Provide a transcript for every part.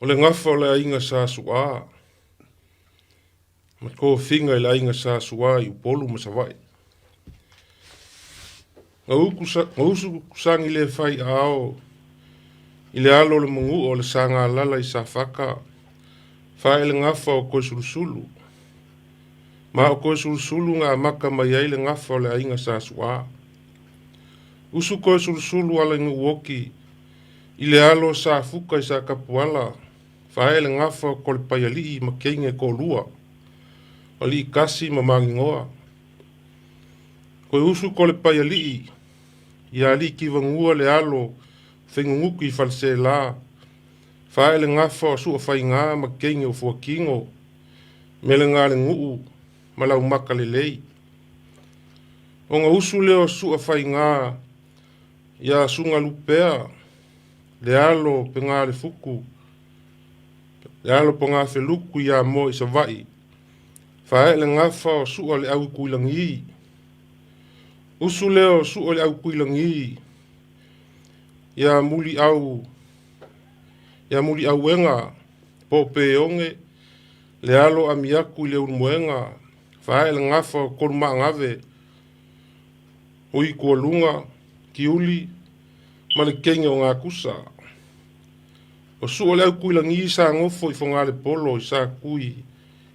O le ngafa o le ainga sa sua. Ma ko finga i le ainga sa sua i upolu ma savai. Nga usu kusangi le fai ao. I le alo le mungu o le sanga lala i sa faka. Fai le ngafa o koe sulusulu. Ma o koe sulusulu ngā maka mai ai le ngafa o le ainga sa sua. Usu koe sulusulu ala ngu woki. I le alo sa fuka i sa kapuala. Fai le ngafa o kole paiali i makeinge ko lua. O li kasi ma mangingoa. Koe usu kole paiali i ali kivangua le alo whengunguki i false la. Fai le ngafa o sua fai ngā makeinge o fuakingo. Mele ngā le nguu malau maka le lei. O ngā usu leo sua fai ngā ia sunga lupea. Le alo pe ngā le fuku. Le alo po ngā wheluku ia mo i savai. Fae le ngafa o sua le au kuilangi. Usu leo sua le au kuilangi. Ia muli au wenga. Po peonge. Le alo amiaku i le unmuenga. Fae le ngafa o koruma ngave. Ui kualunga. Kiuli. Ma le kenga o ngā kusa. O sua le au kuilangi sa ngofo i fonga le polo i sa kui.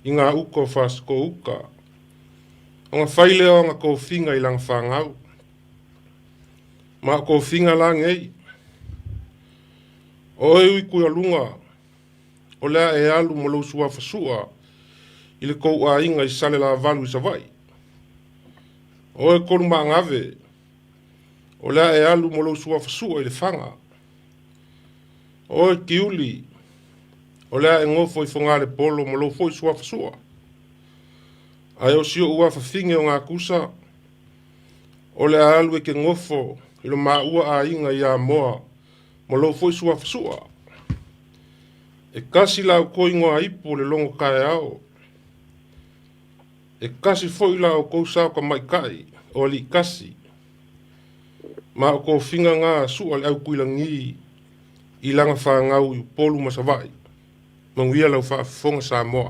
I ngā uko whasko uka. O ngā whaile o ngā kōwhinga i lang whangau. Ma kōwhinga lang ei. O e ui kuia lunga. O lea e alu mo lo sua whasua. I le kou a inga i sale la valu i savai. O e koruma ngave. O lea e alu mo lo sua whasua i le whanga. O e kiuli. O lea e ngofo i whongare polo mo lo fo i sua whasua. Ai o sio ua whawhinge o ngā kusa. O lea alu e ke ngofo i lo maa ua a inga i a moa mo lo fo i sua whasua. E kasi lau ko ingoa ipo le longo kai ao. E kasi fo i lau kou sao ka mai kai o li kasi. Ma o ko whinga ngā sua le au kuilangi i langa whangau i polu masavai. Manguia lau whaafonga sa moa.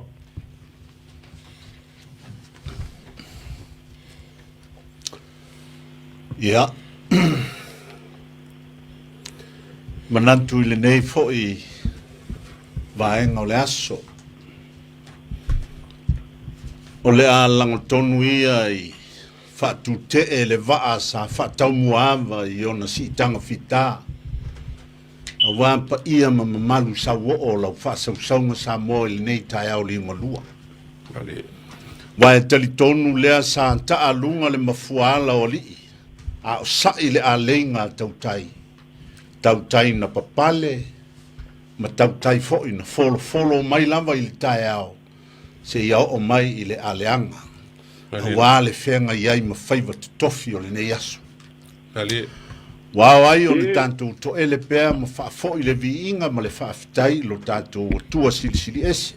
Ia. Manantu i le nei fo i vaenga o le aso. O le a lango tonu ia i whaatu te e le waa sa whaatau muawa i ona si tanga fita. A wampa ia ma mamalu sa wo lau whaasaunga sa moa i le nei tai au li ngalua. Wai tali tonu lea sa anta alunga le mafuala o li. A o sai le a leinga tautai. Tautai na papale. Ma tautai fo i na folo mai lava i le tai au. Se iau o mai i le aleanga. A wā le whenga iai ma whaiva tutofi o le nei aso. Wau ai o le tātou to ele pēr ma whaafo i le vi inga ma le whaafitai lo tātou o tua sili ese.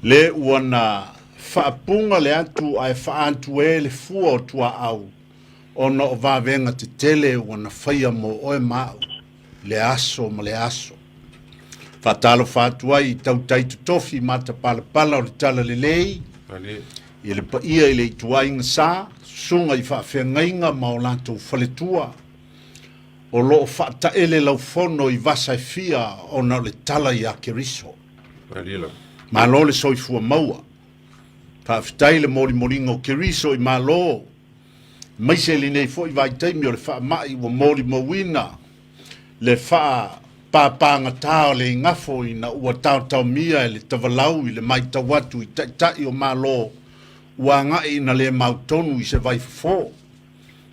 Le uana whaapunga le atu ai whaantu e le fua o tua au. Ona o wāwenga te tele uana whaia mo oe mau. Le aso ma le aso. Whaatalo whaatua i tautai tutofi mata pala o le tala le lei. I le pa ia i le ituainga sa. Sunga i whaafengainga ma o lantou whaletua. O loo whaata ele lau fono i vasa e fia o na le tala i a keriso. Ma lo le soifua maua. Whaafitai le mori moringa o keriso i ma lo. Maise li nei fo i vai taimi o le wha mai wa mori mawina. Le wha pāpanga tāo le ngafo i na ua tau mia e le tavalau i le mai tawatu i tai o ma lo. Ua ngai na le mautonu i se vai fo.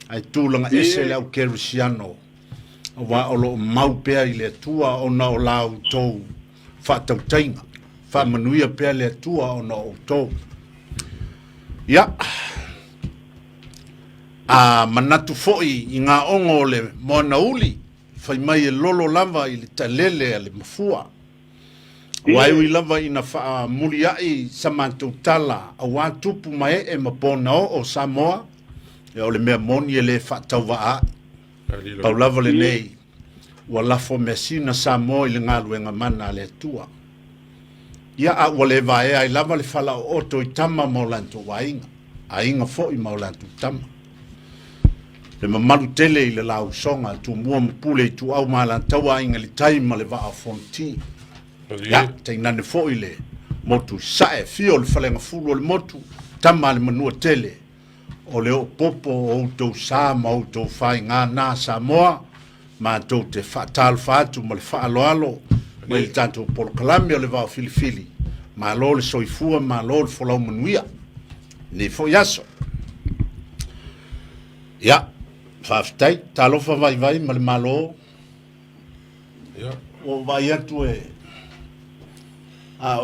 Ai tūlanga ese le au kerisiano. Wa o lo mau pea i le tua o na o lau tau whaatau tainga. Whaamanuia pea le tua o na o tau. Ia. Manatu foi i ngā ongo le moana uli. Whai mai e lolo lava i le talele a le mafua. Waiui lava i na wha muri ai sa mātou tala. A wātupu mai e mapona o Samoa. E o le mea moni e le whaatau waa. Pau lava le nei. ua lafo mesina Samoa i le galuega mana le atua ia a ua le vaea ai lava le falaooto i tama ma o lantou aiga foʻi ma o lantou tama le mamalu tele i le lausoga tumua ma pule i tuau ma lantou aiga le tai ma le vaafonti ia tainane foʻi le motu sae fia o le falegafulu o le motu tama le manua tele o le opopo o outou sa ma outou faigānā Samoa matou te faatalofa atu ma le faaloalo ma le tatou polokalame o le vao filifili malo le soifua malo le folau manuia nei foʻi aso ia faafetai talofa vaivai ma le malo o vai atu o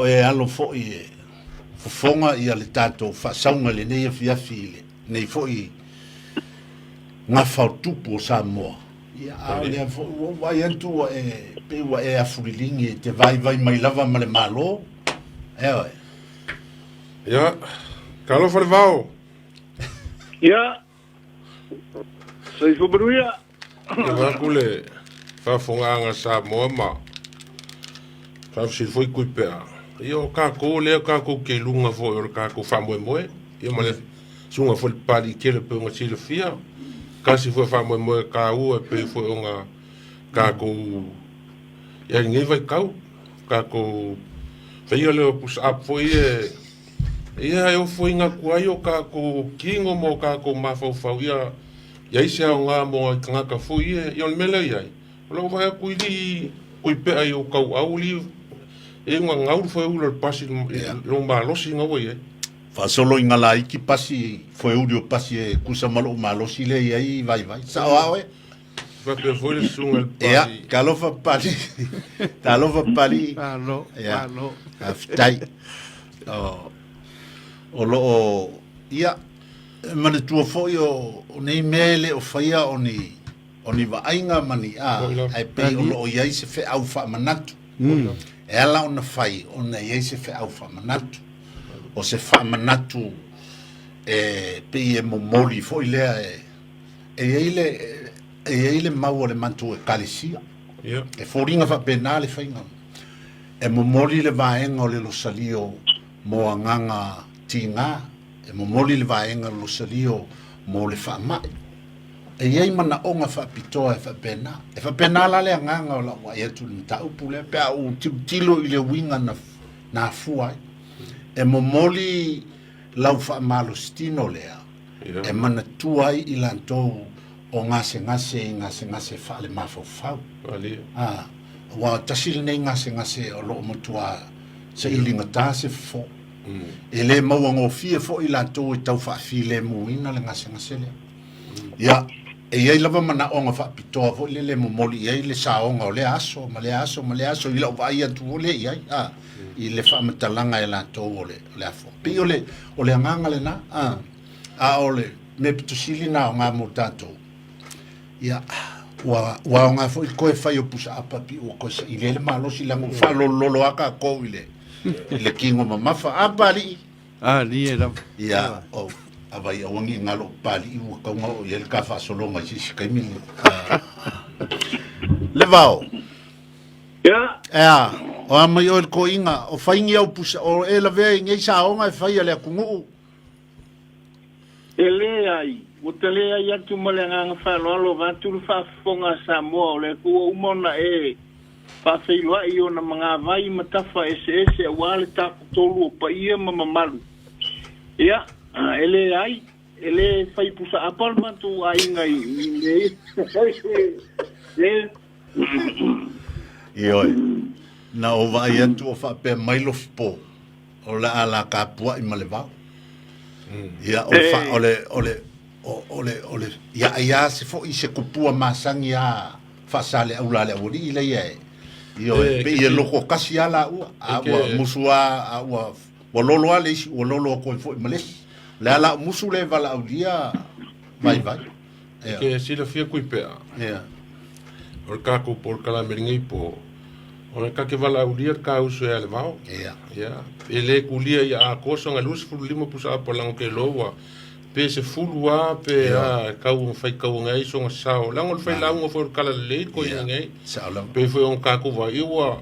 e alo foʻi e fofoga ia le tatou faasauga lenei afiafi i le nei foʻi gafa o tupu o Samoa ia a lea foʻi ua vai atu ua e pe ua e afuliligi e te vaivai mai lava ma le malo ea ia talofa le vao ia soifo manuia ia vaku le faafogaaga Samoa ma faafesili foi kui pea ia o kakou lea kakou keiluga foʻi o le kakou faamoemoe ia ma le suga foi le palikele pe oga silafia kasi foi faamoemoe kāua e pei foi oga kakou ia ligei vaikau kakou feia le o pusaapu foi ia e ofo igaku ai o kakou kigo mo kakou mafaufau ia ia se aoga mo ai kagaka foi ia o le mea leai ai o lau vaeaku i li kui pea i o kauau li e ngau foi ula le pasi lo malosi ngaua ia faasolo i gala iki pasi foi uli o pasi e kusa malo malosi le ai vai sao e Fape foi le sunga le pali. Ia, talofa pali. Talofa pali. Alo, alo. Aftai. O lo ia mana tua foi o nei mele o faia o ni va ainga mani ai pe o lo ia se fe au fa manatu. Ela ona fai ona ia se fe au fa manatu. O se fa manatu pe e momoli foi le ele mau le mantu e kalisia. E foringa fa penale fainga. E momoli le vaenga o le losalio mo anganga tinga. E momoli le vaenga lo salio mo le fa mai. E iei mana onga fa pitoa e fa pena. E fa pena la le anganga o la wa yetu nta upule pe au tilo ile winga na fuai. E momoli lau fa malo stino lea. E mana tuai ilantou o ngase fa le mafofau. Wa tasile nei ngase o lo motua se ilinga tase fo. E le mauango fie fo ilantou e tau fa file muina le ngase le. Ya e ia lava mana onga fa pitoa fo le momoli ia le saonga o le aso ma le aso ila vai atu le ia i le fa matalanga e lantou o le afo. Pi o le anganga le na o le me pitusili na o ngā mo tātou. Ia, wa nga fo ko e fai o pusa apa pi o ko sa ile le malosi lango fa lolo aka ko ile kingo mamafa abali Ni era. ia o avai o ngi ngalo pali o ka ngo o el ka fa solo nga si kai mi levao ia o amai o ko inga o faingi o pusa o ela ve ngai sa o nga fai ale kungu ele ai o tele ai atu malanga fa lo va tu fa fonga Samoa le ku umona e fa feilwa i ona mga vai matafa ese wale ta tolu pa ia mamalu ia ele fai pusa apartment tu ai ngai le io na o vai atu o fa pe mai lo fpo o la ala ka pua i maleva ia o fa ole ia se fo i se kupua masangi a fa sale au la le wodi ile ia io pe ia loko kasi ala u a musua wa lolo ale o lolo ko fo males la musu le vala au dia vai ke si le fia kui pea o ka ko por kala meringi po o ka ke vala au dia ka uso ele vao ele kulia ia a koso nga lus fu limo pusa po lango ke lowa pe se fulua pe a kau fai kau ngai so sao lango fai lango for kala le ko ngai Saula. pe foi on ka ko va iwa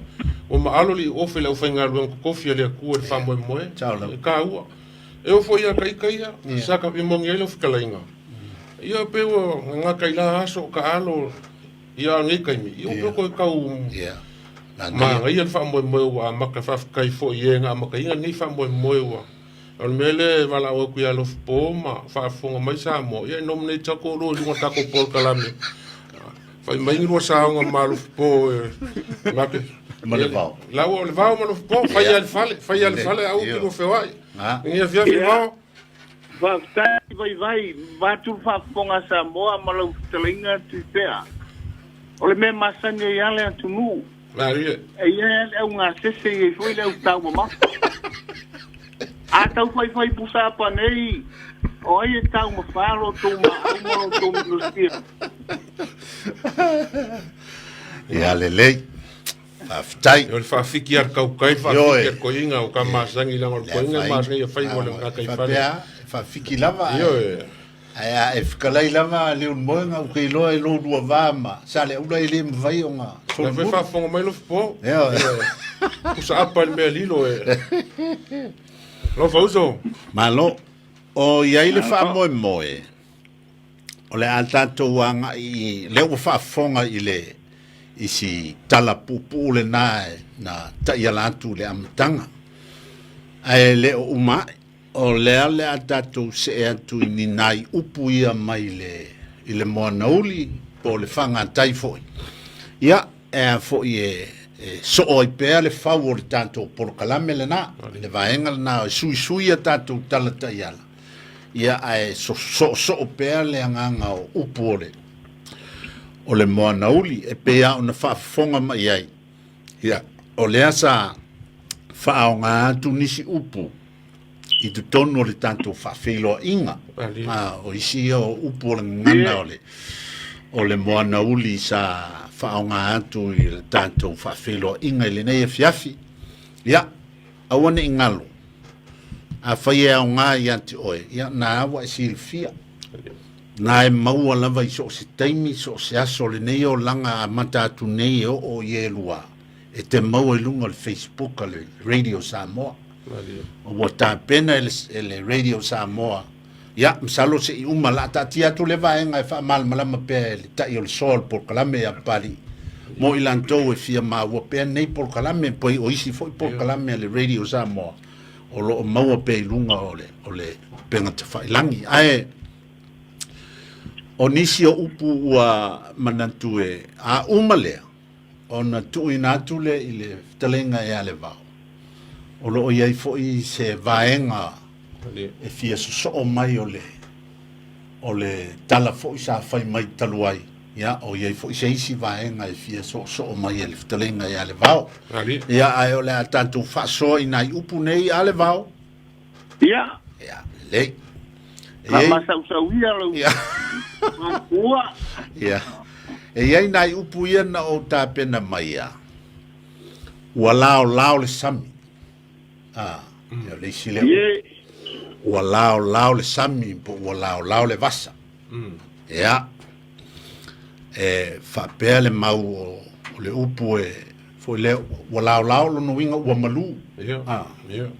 o ma alo li o fai la fai ngalu ko kofi le ku e fa mo Saula. ka ua e o foi a kai saka pe mo ngai lo fika lainga ia pe o nga kai la aso ka alo ia ngai kai mi o pe ko kau Yeah. ma ngai al fa mo wa ma ka fa kai fo ye nga ma kai ngai fa mo wa al mele wala o ku ya lo po ma fa fonga mai sa mo ye nom ne chako ro li ngota ko por kalame fa mai ngro sa nga ma lo po ma ke Ma le vao. la o le vao ma lo po fa ya le fale au ki lo fe wai ngi fia fi vao va vai va tu fa fonga sa mo ma lo telinga tu pea ole me masanya yale tu nu ma ri e ia unga sese e foi le tau ma a tau fai pusa pa nei o ai tau ma falo tu ma tu no stia Ya lele. Aftai. yo le fa fiki ar kau kai fa fiki ar koinga o ka masangi la ngol koinga masangi fa mo le ka kai fa Fa fiki lava. yo Aya e fikalai lava le un moenga o ke loa e lo dua vama. Sale ula i le mwai o ngā. na fe fa fonga mai lo po Eo. pusa apa le me lilo e lo fa uso Malo. O iai le wha moe moe. O le altato wanga i le ua wha fonga i le i si tala pupu le nae na taialatu le amatanga. Ai le o umai. O lea le atatou se e atu i ni nai upu ia mai i le moa nauli po le whanga tai foi. Ia e a foi so oi pēr le whau o le tātou porokalame le nā. Le vaenga le nā sui sui a tātou talata iala. Ia ai so o pēr le anganga o upu o le moa nauli e pēa o na whaafonga mai ai. Ia o lea sa whaonga atu nisi upu. I tu tonu o le tanto whawhiloa inga. O isi o upo le ngana o le moana uli sa whaonga atu i le tanto whawhiloa inga i le nei e fiafi. Ia, awane ingalo. A whai e au ngā i anti oe. Ia, nā awa e silfia. Nā e maua lava i so se taimi, so se aso le nei o langa a mata atu nei o ielua. E te maua i lunga le Facebook, le Radio Samoa. O wata pena ele Radio Samoa. Ya, msalo se i umala tatia tu le vaenga e fa mal malama pe le tai o le sol por kalame a pari. Mo ilanto e fia ma wo pe nei por kalame poi o isi foi por kalame le Radio Samoa. O lo maua pe lunga o le penga te fai langi. Ai o nisi o upu ua manantu e a umalea. O na tu inatule i le talenga e ale vau. O lo iai foi se vaenga e fia so mai o le tala foi sa fai mai taluai. Ya, o iai foi se isi vaenga e fia so mai e le talenga e ale vau. Ya, ai o le tanto fa so ina upu nei ale vau. ia Ya, le. ma sa uia lo Ya. ua Ya. E iai nai upu ia na o ta pena mai ya. Ua lao le sami. Ya le sile. ye Ua lao le sami po ua lao le vasa. Ya. E fa pele mau o le upu e foi le ua lao lo no winga ua malu.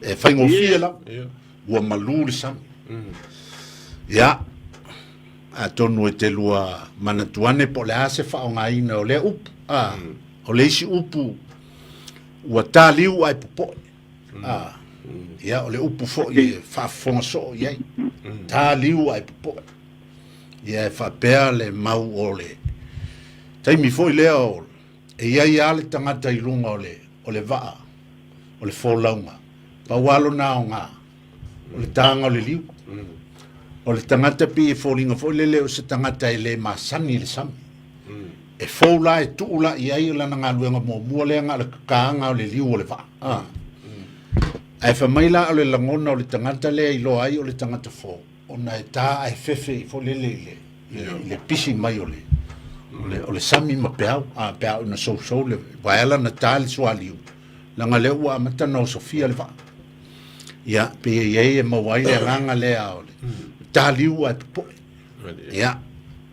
E fai ngo fiela. Ua malu le sami. Ya. A tonu e te lua manatuane po le ase fa o ngaina o le upu. O le isi upu ua taliu ai popo. Ya o le upu fo i fa fonso ye. Taliu ai popo. Ya fa perle mau ole. Tai mi foi le o e ia le tangata i lunga o le va. O le folaunga. Pa walo na o nga. O le tanga o le liu. O le tangata pi e folinga foi le o se tangata e le masani le sami. E fola e tuula i ai la nga luenga mo mua le nga le kaanga o le liu o le va. Ai fa mai la o le langona o le tangata le i lo ai o le tangata fo. O na e tā ai fefe i fo le pisi mai o le sami ma peau. Peau na so le waela na tā le sua liu. Langa le ua matana o Sofia le va. Ia, pe iei e mawai le ranga le a o le. taliu a po ia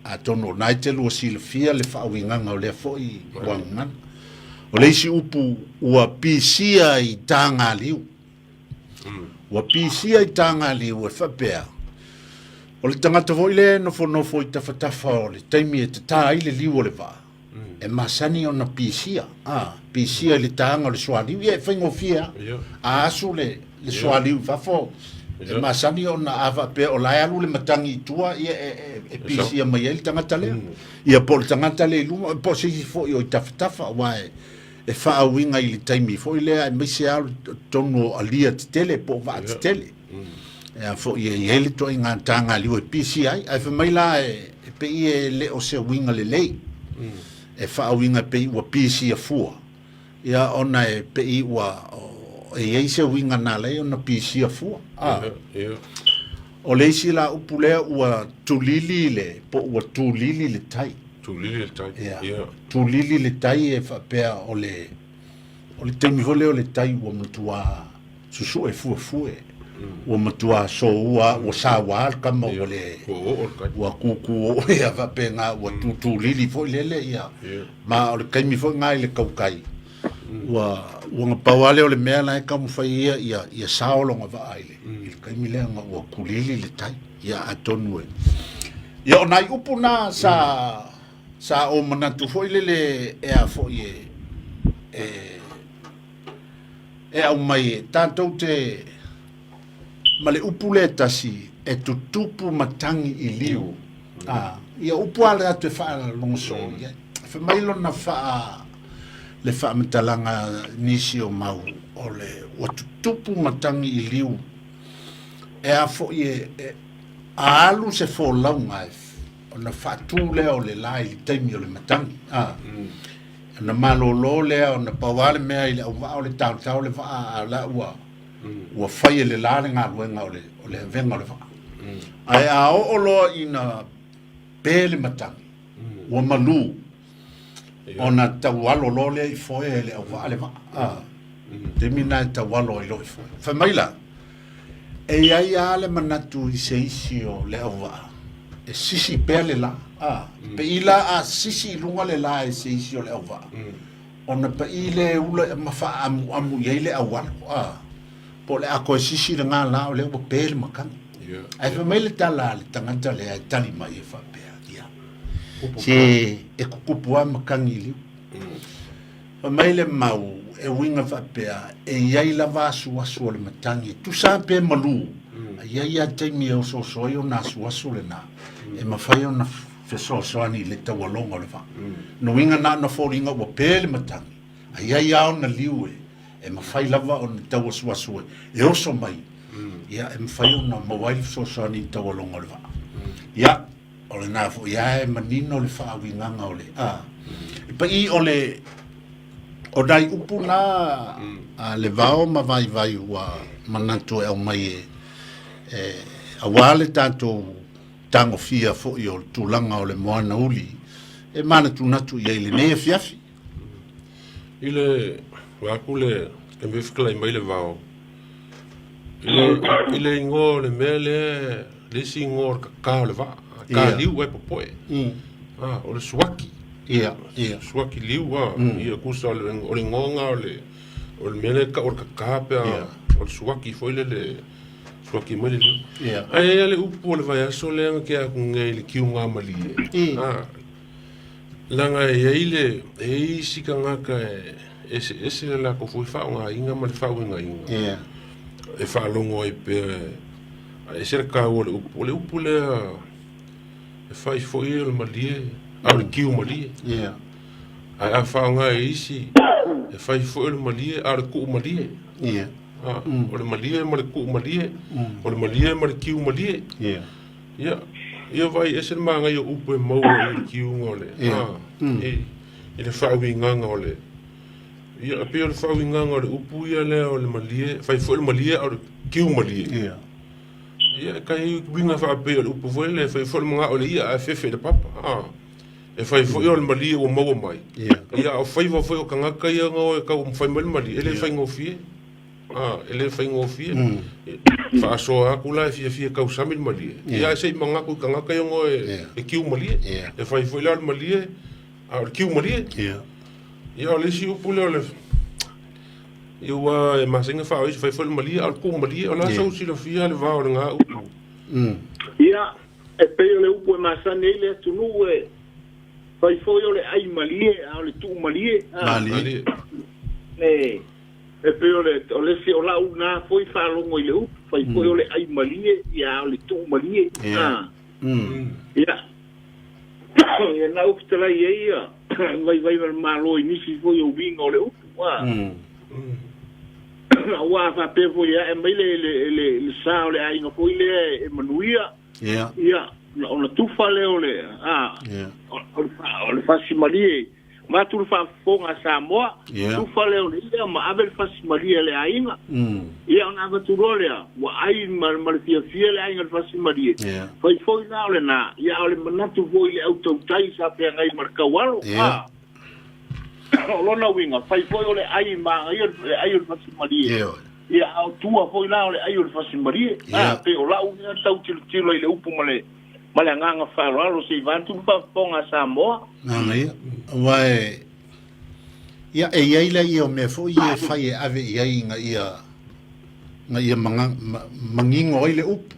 a tono nai te lu silfia le fa winga le foi wangan o le si upu ua pisia i tanga liu ua pisia i tanga liu e whapea o le tangata foi le no foi tawhatafa o le taimi e te tā i le liu o le wā e masani o na pisia pisia i le tanga o le swaliu ia e whaingofia a asu le swaliu whafo e masani o na ava pe o la alu le matangi tua ia e pisia mai ele tangata le ia po le tangata le luma po se foi o tawhatafa wae e whaawinga i le taimi foi le ai mese alu tono alia te tele po va te tele e fo i ele to inga tanga liu e pisia ai fa mai la e pe i le o se winga le lei e whaawinga pe i wa pisia fua ia ona e pe i wa e se winga na le ona pisia fua o le si la upulea ua tulili le po ua tulili le tai tulili le tai e whapea o le teimi hole o le tai ua matua susu e fuafue ua matua so ua sa wā kama ua le ua kuku o ea whapea ngā ua tulili fo lele ia ma o le kaimi fo ngā i le kaukai ua nga pawale o le mea na e kamu whai ia saolonga wa aile i le kaimi lea ngā ua kulili le tai ia atonu e ia o nai upu nā sa o manatu foi lele e a foi e au mai tātou te male upu le tasi e tutupu matangi i liu ia upu ale atu e wha longso fa mailo na wha le wha matalanga nisi o mau o le o tutupu matangi i liu e a foi a alu se fo launga e na fatu le o le lai le taimi o le matangi na malolo le o na pawale mea i le au o le tau le a la ua fai le lale ngā ruenga o le venga o le wha ai a o lo i na pele matangi ua malu o na taualo lo le i foe le au le wha te mina e taualo i lo i foe fa maila e ai a le manatu i se isi o le au wha e sisi pele la pe ila a sisi lunga le la e se isi o le ava ona pe ile ula ma fa amu yele awal po le ako sisi le nga la o le po pele makan ai fa mele tala le tanganta le tali mai e fa pe dia se e kupua makan ili fa mele mau e winga fa pe e yai la vasu wasu le matangi tu sa pe malu ia te mi o so yo na suasu le na e mawhai o na whesoasoani le taualonga o le wha. No inga na fōringa ua pēle matangi. A ia au na liu e mawhai lava o na tauasuasu e oso mai. Ia e mawhai o na mawaili whesoasoani le taualonga o le wha. Ia, o le nāfo, ia e manino o le wha awinganga o le. E pa i o le, o dai upu na le vao ma vai ua manatu e au mai a wale tātou tango fia fo i o tūlanga o le moana uli e mana tūnatu i eile ne e fiafi i le wakule e mewhikalai mai le vao i le ingo le mea le si ingo o kakao le vaa ka liu e popoe o le suaki suaki liu i a kusa o le ngonga o le mea le ka o le kakape o le suaki foi le suaki mai le liu ai ale upu o le vai aso leanga ke a kunga i le kiunga mali langa e eile e isi ka ngaka ese le la ko fui whao ngā inga ma le whao inga inga e whaalongo i pe e sere ka o le upu le e whai foi o le malie a le kiu malie ai a whao ngā e isi e whai foi o le malie a le ku malie o le malie ma le ku malie o le malie ma le kiu malie ia vai ese le manga i upu e mau i le kiu ngole i le whao inga ngole ia pe o le whao inga ngole upu ia le o le malie whai foi o le malie a le kiu malie ia kai winga wha pe o le upu foi le whai foi o le mga o le ia a fefe le papa e whai foi o le malie o mau mai ia o whai wa foi o kangaka ia ngau e kau mwhai mali mali ele whai ngofie ele fai ngofia fa so akula fia kausami mali ia sei manga ku kanga kai ngo e kiu mali e fai foi la mali a kiu mali ia le si upule le eu masinga fa o fai foi mali al ku mali ola so si lo fia le va o nga ia e pe le upu e masane le tunu e fai foi o le ai mali a le tu mali Mali. ne e pe o le si o la una foi fa longo i le upu fai foi o le ai mali ia o le tu mali ia ia na upu tala ia vai malo inisi foi o vingo o le upu wa fa pe foi e mai le sa o le ai no foi le e manuia ia ona tufa le ole o le fasi malie ma tu fa fonga sa moa tufa le ole ia ma abel fasi malie le ainga ia ona va tu role wa ai mal fia le ainga fasi malie foi na ole na ia ole manatu foi le auto tai sa pe ngai marka walo lona winga foi ole ai ma ai fasi malie ia au tua foi na ole ai fasi malie pe o la una tau tilo le upu male male nganga faro si vantu fa ponga sa mo ngai vai ia e ia ile ia me fo ia fai ave ia ia mangingo ile up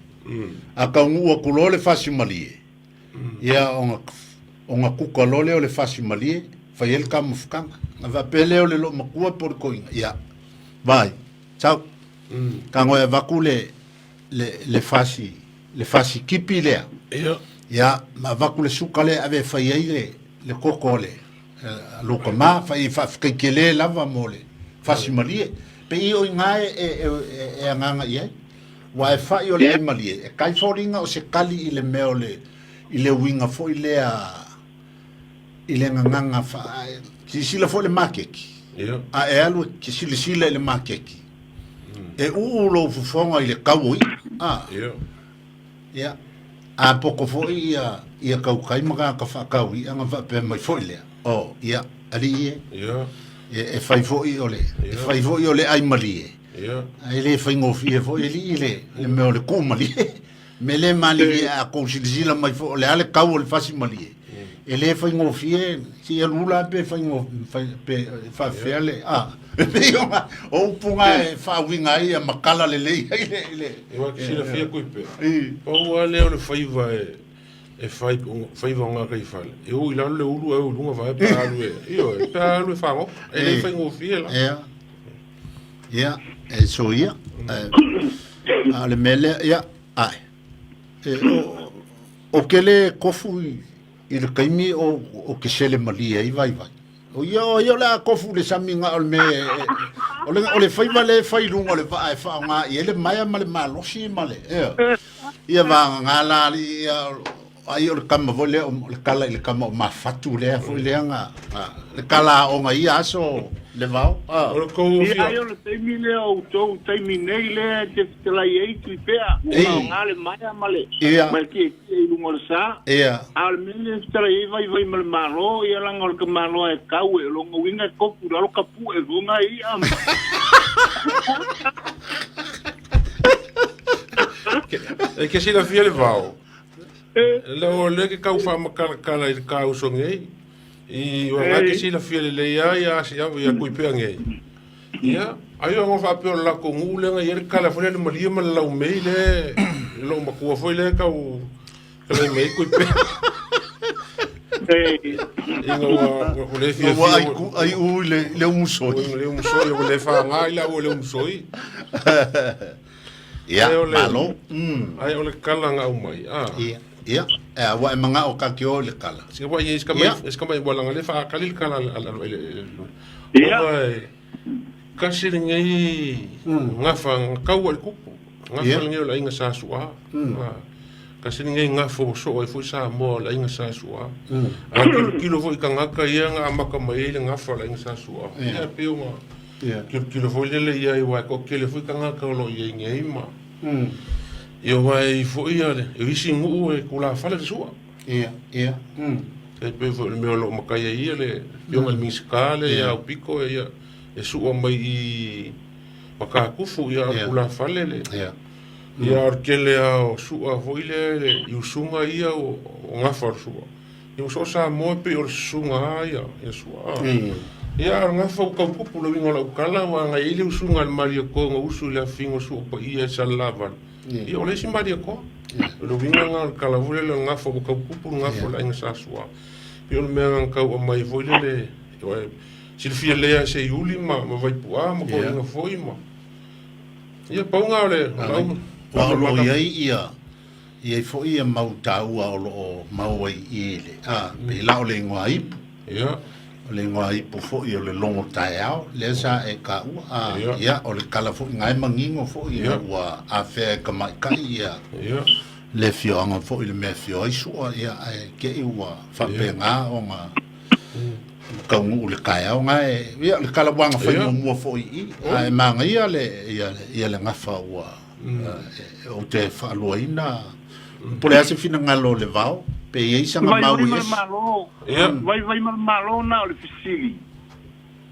a ka ngu ko le fasi malie ia onga kuka lole o le fasi malie fai el kam fkanga va pele o le lo makua por coin ia vai ciao ka ngoe vakule le fasi kipi lea ia ma vakule sukale ave fai ile le kokole lo kama fai fa kele lava mole fasi malie pe io ngai e nganga ia wa fa io le malie e kai foringa o se kali ile meole ile winga fo ile ile nganga fa sila fo le makeki a e alu ki sila le makeki e lo fonga ile kaui ia a poko fo ia kaukai maka ka fa kaui anga va pe mai fo ile ia ali e fai fo i ole ai malie ai le fai ngofi fo ile le me le kumali me le mali a ko sila mai fo le ale kau le fasi malie ele fai ngofi si lula pe fai ngofi pe fa fele o punga fa winga ia makala le ile eu que sila fia kuipe o ale o fai vai e fai vonga kai fale eu ila le ulu e lunga vai pa lu pa lu fa ngo ele fai ngofi la ia e so ia ale mele ia ai o kele kofu il kaimi o ke sele malia i vai o yo la kofu le saminga o me o le fai vale fai lunga le vai fa nga ele mai male malo si male ia va ngala ia ai o kama vole o kala il kama ma fatu le fo le nga le kala o nga ia so le vao o ko ia yo le temile o to temine le te la ye tu pea o ngale mai male mal ki lunga sa al mele tra ye vai mal malo ia la ngol ke malo e kau e lo winga ko pura lo kapu e lunga ia que si la fia le vao le que kau fa makala il kau so ngei i wa que si la fia le ia si ia kuipe ngei ia ayo ngo fa pe la ko ngule nga yer kala fo le mali ma la o meile lo ma ko fo le kau le mei kuipe o le fia ai u le musoi o le fa ngai la o le musoi ia malo ai o le kala nga o mai ia wa manga o ka kio le kala si wa ye ska mai bola ngale fa kalil kala ia kasi ngai ngafa kau al kupu ngafa ngai la inga sa su'a kasi ngai ngafo so e fu sa mo la inga sa su'a a kilo vo ikanga ka ia nga maka mai le ngafa la inga sa su'a ia peo ma kilo vo le ia i wa ko kilo fu ikanga ka lo ia ngai ma io vai fo ia e visi ngu e kula fale su'a ia e pe fo me lo makaya ia le yo mal miskale ia o pico ia e su'a mai Pakakufu ia kula fale le. Ia. Ia arkele o sua voile le iusunga ia o ngafar sua. Ia so sa mo pe o sunga ia sua. Ia ngafa o kaukupu lo winga la ukala wa nga ile usunga le maria ko nga usu le fingo su pa ia sa lava. Ia ole si maria ko. Lo winga nga kala vole le ngafa o kaukupu ngafa la inga sa sua. Ia me nga kau mai voile le silfia lea se yuli ma vai pua ma ko inga foi ma. Ia paunga le. Wa lo ia fo ia mau taua o lo mau ai ile. Pe la o le ngwai. Ia. Le ngwai po fo ia le longo tai ao le sa e ka u ia o le kala fo ngai mangingo fo ia wa a fe ka mai ka ia. Ia. Le fio anga fo ile me fio ai su ia ke i wa fa pe nga o nga. Ka ngu le kai ao ngai ia le kala wanga fa mo fo i ai manga ia le ngafa wa. O te whaaloina pole ase fina ngalo le vao pe ei sanga mau vai malo na o le fisili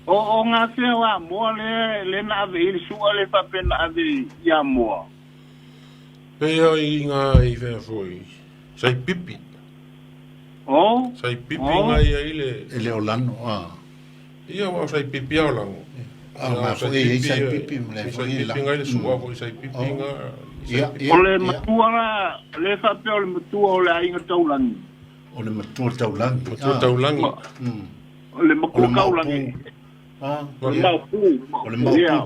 o ngā sea wa moa le na ave ili sua le whapena ave ia moa Pea i ngā i whea foi sai pipi sai pipi ngā i aile ele o lano ia wa sai pipi au lango sai pipi mle sai pipi ngai le sua foi sai pipi ngā ole matua le whapea ole matua ole ainga taulangi ole matua taulangi ole makua kaulangi ole mau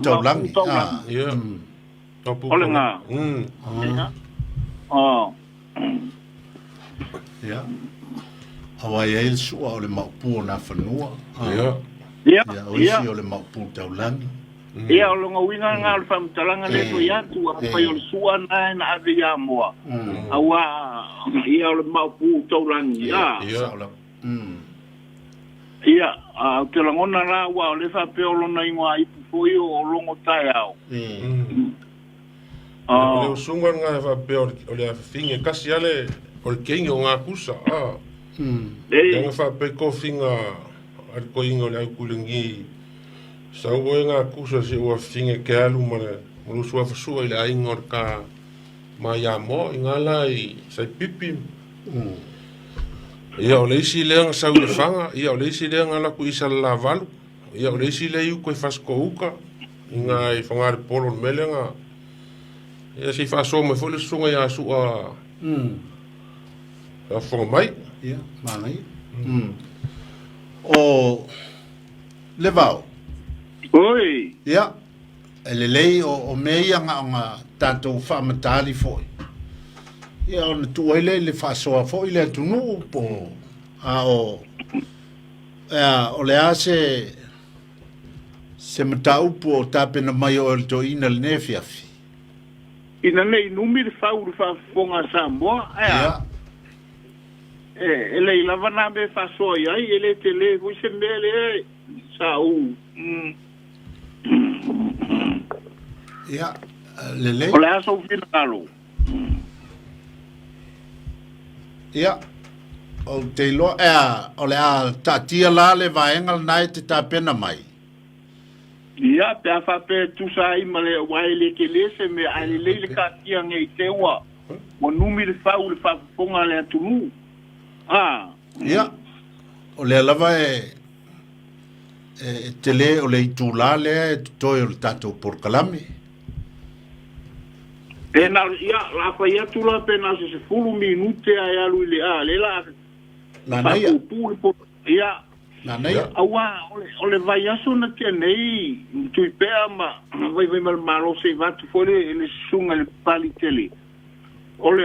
taulangi ole ngā ia awa ia il sua ole mau pu na whanua ia oisi ole mau pu taulangi ia o longa winga ngā le whamtalanga le to iatu a pai o le sua nai na ave ia moa awa ia o le maupu taurangi ia a te langona rā wa o le whape o lona ingoa ipu foi o longo tai au o le usunga ngā whape o le awhinge kasi ale o le keingi o ngā kusa ia ngā whape ko whinga ar ko ingo le au kulengi sa ua ngā kusa se ua whinge ke alu manu sua whasua i le aingor ka ma ia mo i ngā la i sai pipi ia o leisi leanga sau le whanga ia o leisi leanga laku isa la valu ia o leisi le iu koe whasko uka i ngā i whangare polo melenga ia si whaso me fole sunga ia sua a whanga mai ia mangai o le vau Oi. Ia. Ele lei o mea nga tātou whaamatari foi. Ia o na tuaile le whaasoa foi le atunu po. O le ase se matau po tāpena mai o el toina le nefiafi. Ina nei numi le whauru whafonga Samoa. Ia. Ele i lava nā me whasoa iai, ele te le hui se mele sa u. Ia, lele. O le aso fina kalo. Ia, o te ilo, o le a tatia la le vaenga nai te tāpena mai. Ia, pe a whape tusa i ma le waile ke lese me a le leile ka tia ngei te ua. Wa numi le whau le whafonga le atunu. Ia, o le lava te le o le itula le toi o le tātou porkalame. Pena ia la fa ia tula pena se fulu minute ai alu le le la na ia ia na ia awa ole vai aso na te nei tu pea ma vai mal malo se va tu fole le sunga le palitele ole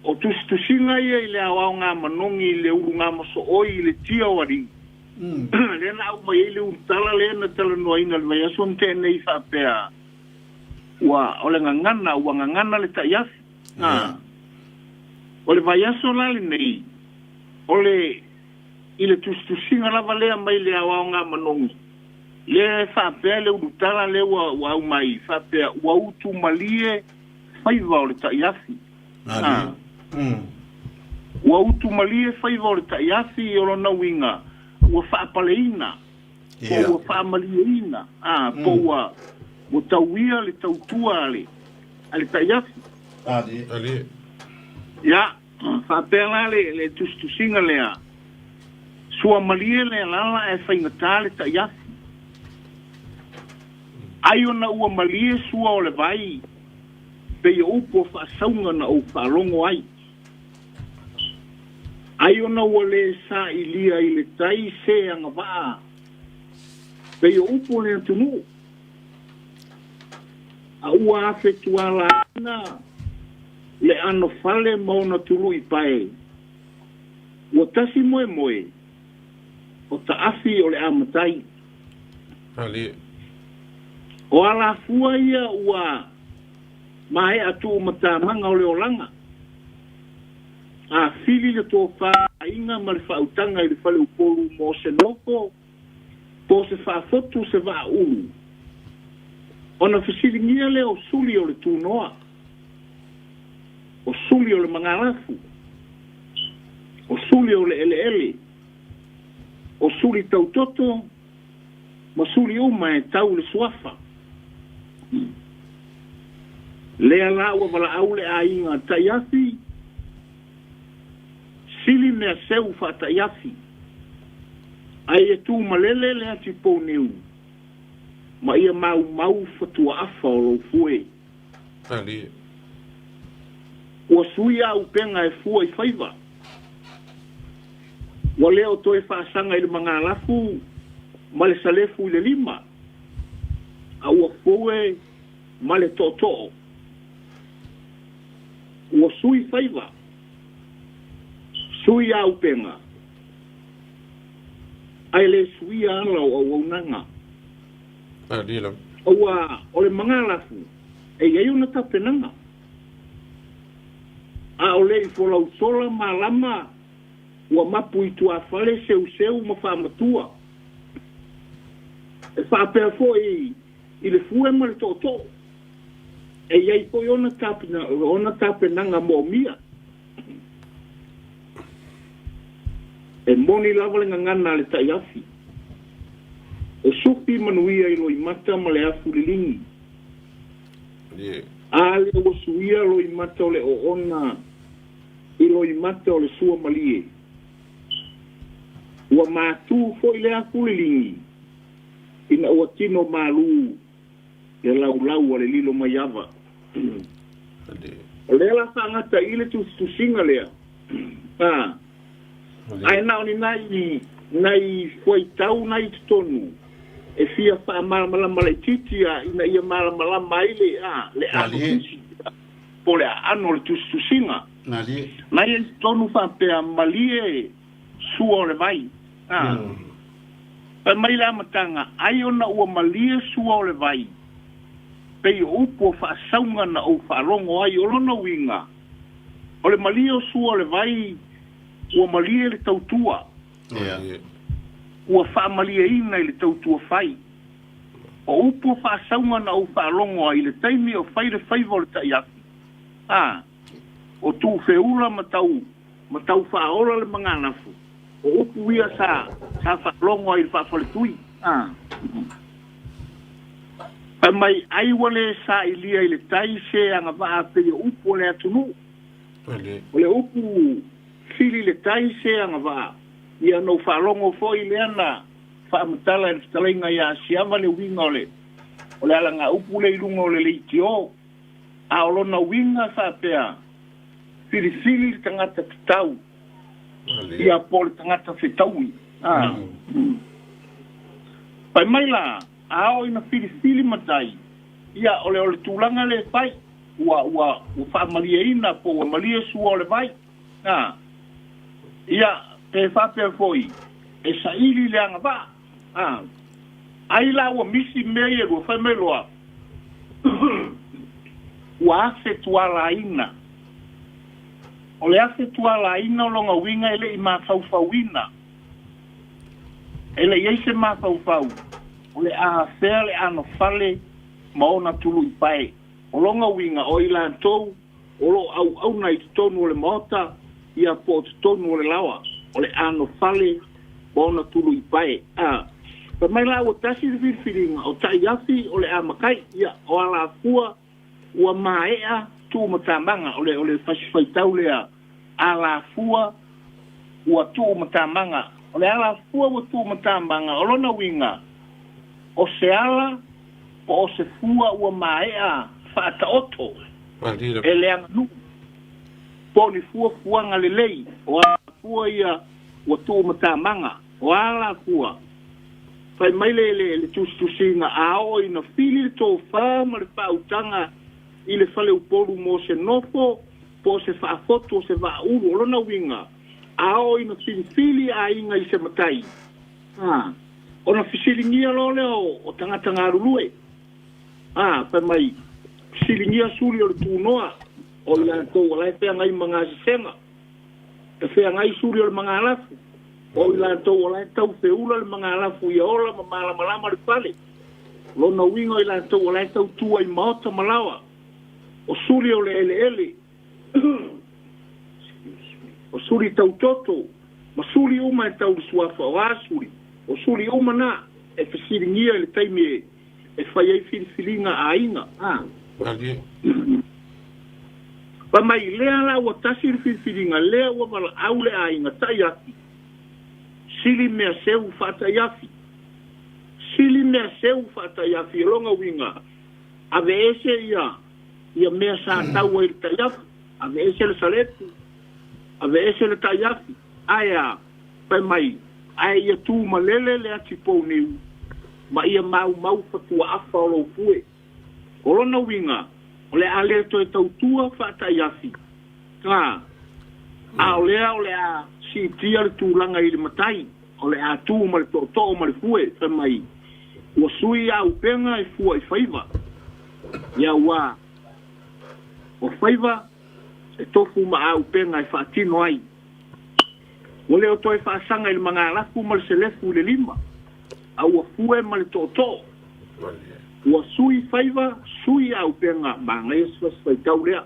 o tu singa ia le awa nga manongi le urunga maso oi le tia wari le na au mai le utala le na tala no ina le vai aso te nei fa pea wa ole ngangana le taiaf ole vai aso la le nei ole ile tu singa la vale mai le awa nga manongi le fa pe le utala le wa mai fa pe wa utu malie fai va ole taiaf wa utu malie fai va ole taiaf o na winga wa fa paleina o fa malieina po wa mo tauia le tautua ale taiafi Ale. ya whapela le tustusinga lea sua malie le lala e whaingata le taiafi ai ona ua malie sua o le vai pe ia upo whaasaunga na o whaalongo ai ai ona ua le sa ilia i le tai se anga waa pe ia upo le atunu a ua afetua la na le ano fale mauna tulu i pae ua tasi moe moe o taafi o le amatai Ale. o ala fua ia ua mahe atu matamanga o le olanga a fili le tō wha inga ma le whautanga i le whale upolu mo se noko po se whaafotu se wha ulu ona fisilingia le o suli o le tūnoa o suli o le mangarafu o suli o le ele o suli tautoto ma suli uma e tau le suafa le ala ua wala au le a inga taiafi sili mea seu fa taiafi ai e tū malele le ati pou neu ma ia mau fatua afa o lo fue Ale. ua sui au penga e fua i whaiva ua leo toe whaasanga i le mga alafu ma le salefu i le lima a ua fue ma le toto ua sui whaiva sui au penga ai le sui ala o waunanga Ale la. ua o le mga alafu e iei una tapenanga a o le i folau sola malama ua mapu i tua fale seu ma whaamatua e whaapea fo i le fue ma le toto e iei po i ona tapenanga mo mia e moni lava le ngangana le taiafi e supi manuia i loi mata ma le afu lilingi Yeah. ale o suia lo i mata o le o ona i lo i mata o le sua malie ua mātū fo i le aku lilingi ina ua tino malu le laulau o le lilo mai ava Ale. o le la whangata i le tusinga lea ai nao ni nai foi tau nai tonu e fia fa malama le titia ina ia malama ile le ali po le ano le tusinga Nali. mai tonu fa pe malie suo le vai pa mai la matanga ai ona ua malie suo le vai pe upo fa saunga na o fa longo ai o lona winga o le malie suo le vai ua malie le tautua Yeah. ua whaamalia ina i le tautua whai. O upo whaasaunga na o whaalongo i le taimi o whaire whaiva o le taiaki. O tū whiula matau whaola le mga nafu. O upo ia sa whaalongo i le whaafale tui. Pa mai aiwale sa ilia i le tai se anga waa pe upo le atunu. O le upo fili le tai se anga waa. Ia no whaalongo fo i leana whaamatala e whatalenga ia siama le winga ole. O le alanga upu le ilunga o le leiti o. A olona winga whaapea. Fili le tangata kitau. Ia po le tangata whetaui. Pai mai la, ao ina fili matai. Ia ole tūlanga le pai. Ua whaamalia ina po ua malia sua o le vai. Ia te whapea foi, e sa ili le anga ba. Ai la ua misi mei e ua whameloa. Ua ase tuala ina. O le ase tuala ina o longa winga ele i mawhauwhauina. Ele iei se mawhauwhau. O le a fea le ano fale maona tulu i pae. O longa winga o ila antou, o lo au nai tonu o le maota, ia po tonu o le lawa. O le ano fale bona tulu i pae. pa mai la o tasi le filinga o tai afi o le amakai ia o ala fua ua maea tu matamanga o le fasifaitau lea ala fua ua tu matamanga o le ala fua ua tu matamanga o lona winga o se ala o se fua ua maea fata oto e le anu po ni fua fuanga le lei o ala fua ia ua tu matamanga o ala fua fai mai le tusinga ao ina fili le tō whama le whautanga i le whale uporu mo se nofo po se whaafoto se whauru o lona winga ao ina fili a inga i se matai ona fisilingia lo leo o tangata ngā rurue fai mai fisilingia suri o le tūnoa o i la tō walai whea ngai mga sisenga e whea ngai suri o le mga alafu o i la tau o lai tau whiula le mga alafu i ola ma malama le pale. Lona wingo i la tau o lai tau tua i maota malawa. O suri o le ele. O suri tau toto. Ma suri uma e tau suafa o asuri. O suri uma na e fesiringia le taimi e whai ei filifilinga a inga. Pa mai lea la ua tasi le filifilinga, lea ua mala aule a inga tai aki. Sili mea seu fata yafi. Sili mea seu fata yafi. Longa winga. Ave ese ia mea sa tau e ta yafi. Ave ese le saletu. Ave ese le ta yafi. Aya, pai mai. Aya ia tu malele le ati pou niu. Ma ia mau fatua afa o lo pue. Olona winga. Ole ale to e tau tua fata yafi. Ole a si tia le tūlanga i le matai. O le a tū ma le tō ma le fue. Wha mai. Ua sui a upenga i fua i whaiva. Ia ua. O whaiva. E tofu ma a upenga i whaatino ai. Ua leo toi whaasanga i le mga alafu ma le selefu le lima. A ua fue ma le tō. Ua sui whaiva. Sui a upenga. Ma ngai swas whaitau lea.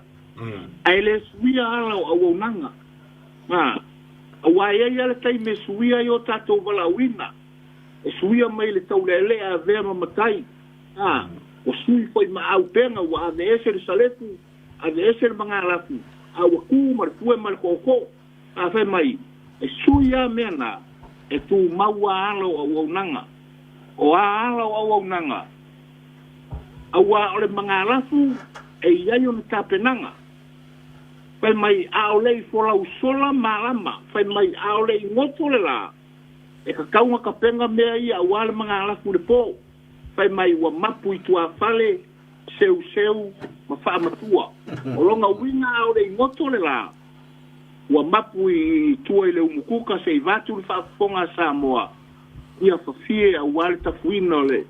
Ai le sui a ala o awaunanga. Awai ai ala tai me suia i o tātou walawina. E suia mai le tau lele a vea mamatai. O sui foi ma au penga wa ave ese le salefu. Ave ese le mga alafu. A waku mar fue mar koko. A fe mai. E suia mena. E tu maua ala o awaunanga. O a ala o awaunanga. Awa ole mga alafu. E iai o tapenanga. Fai mai aolei fola usola malama. Fai mai aolei ngoto le la. E ka kaunga ka penga mea ia awale mga alafu le po. Fai mai ua mapu i tua fale. Seu ma faa matua. O longa winga aolei ngoto le la. Ua mapu i tua i le umukuka se i vatu le faa fonga Samoa. Ia fafie awale tafuina ole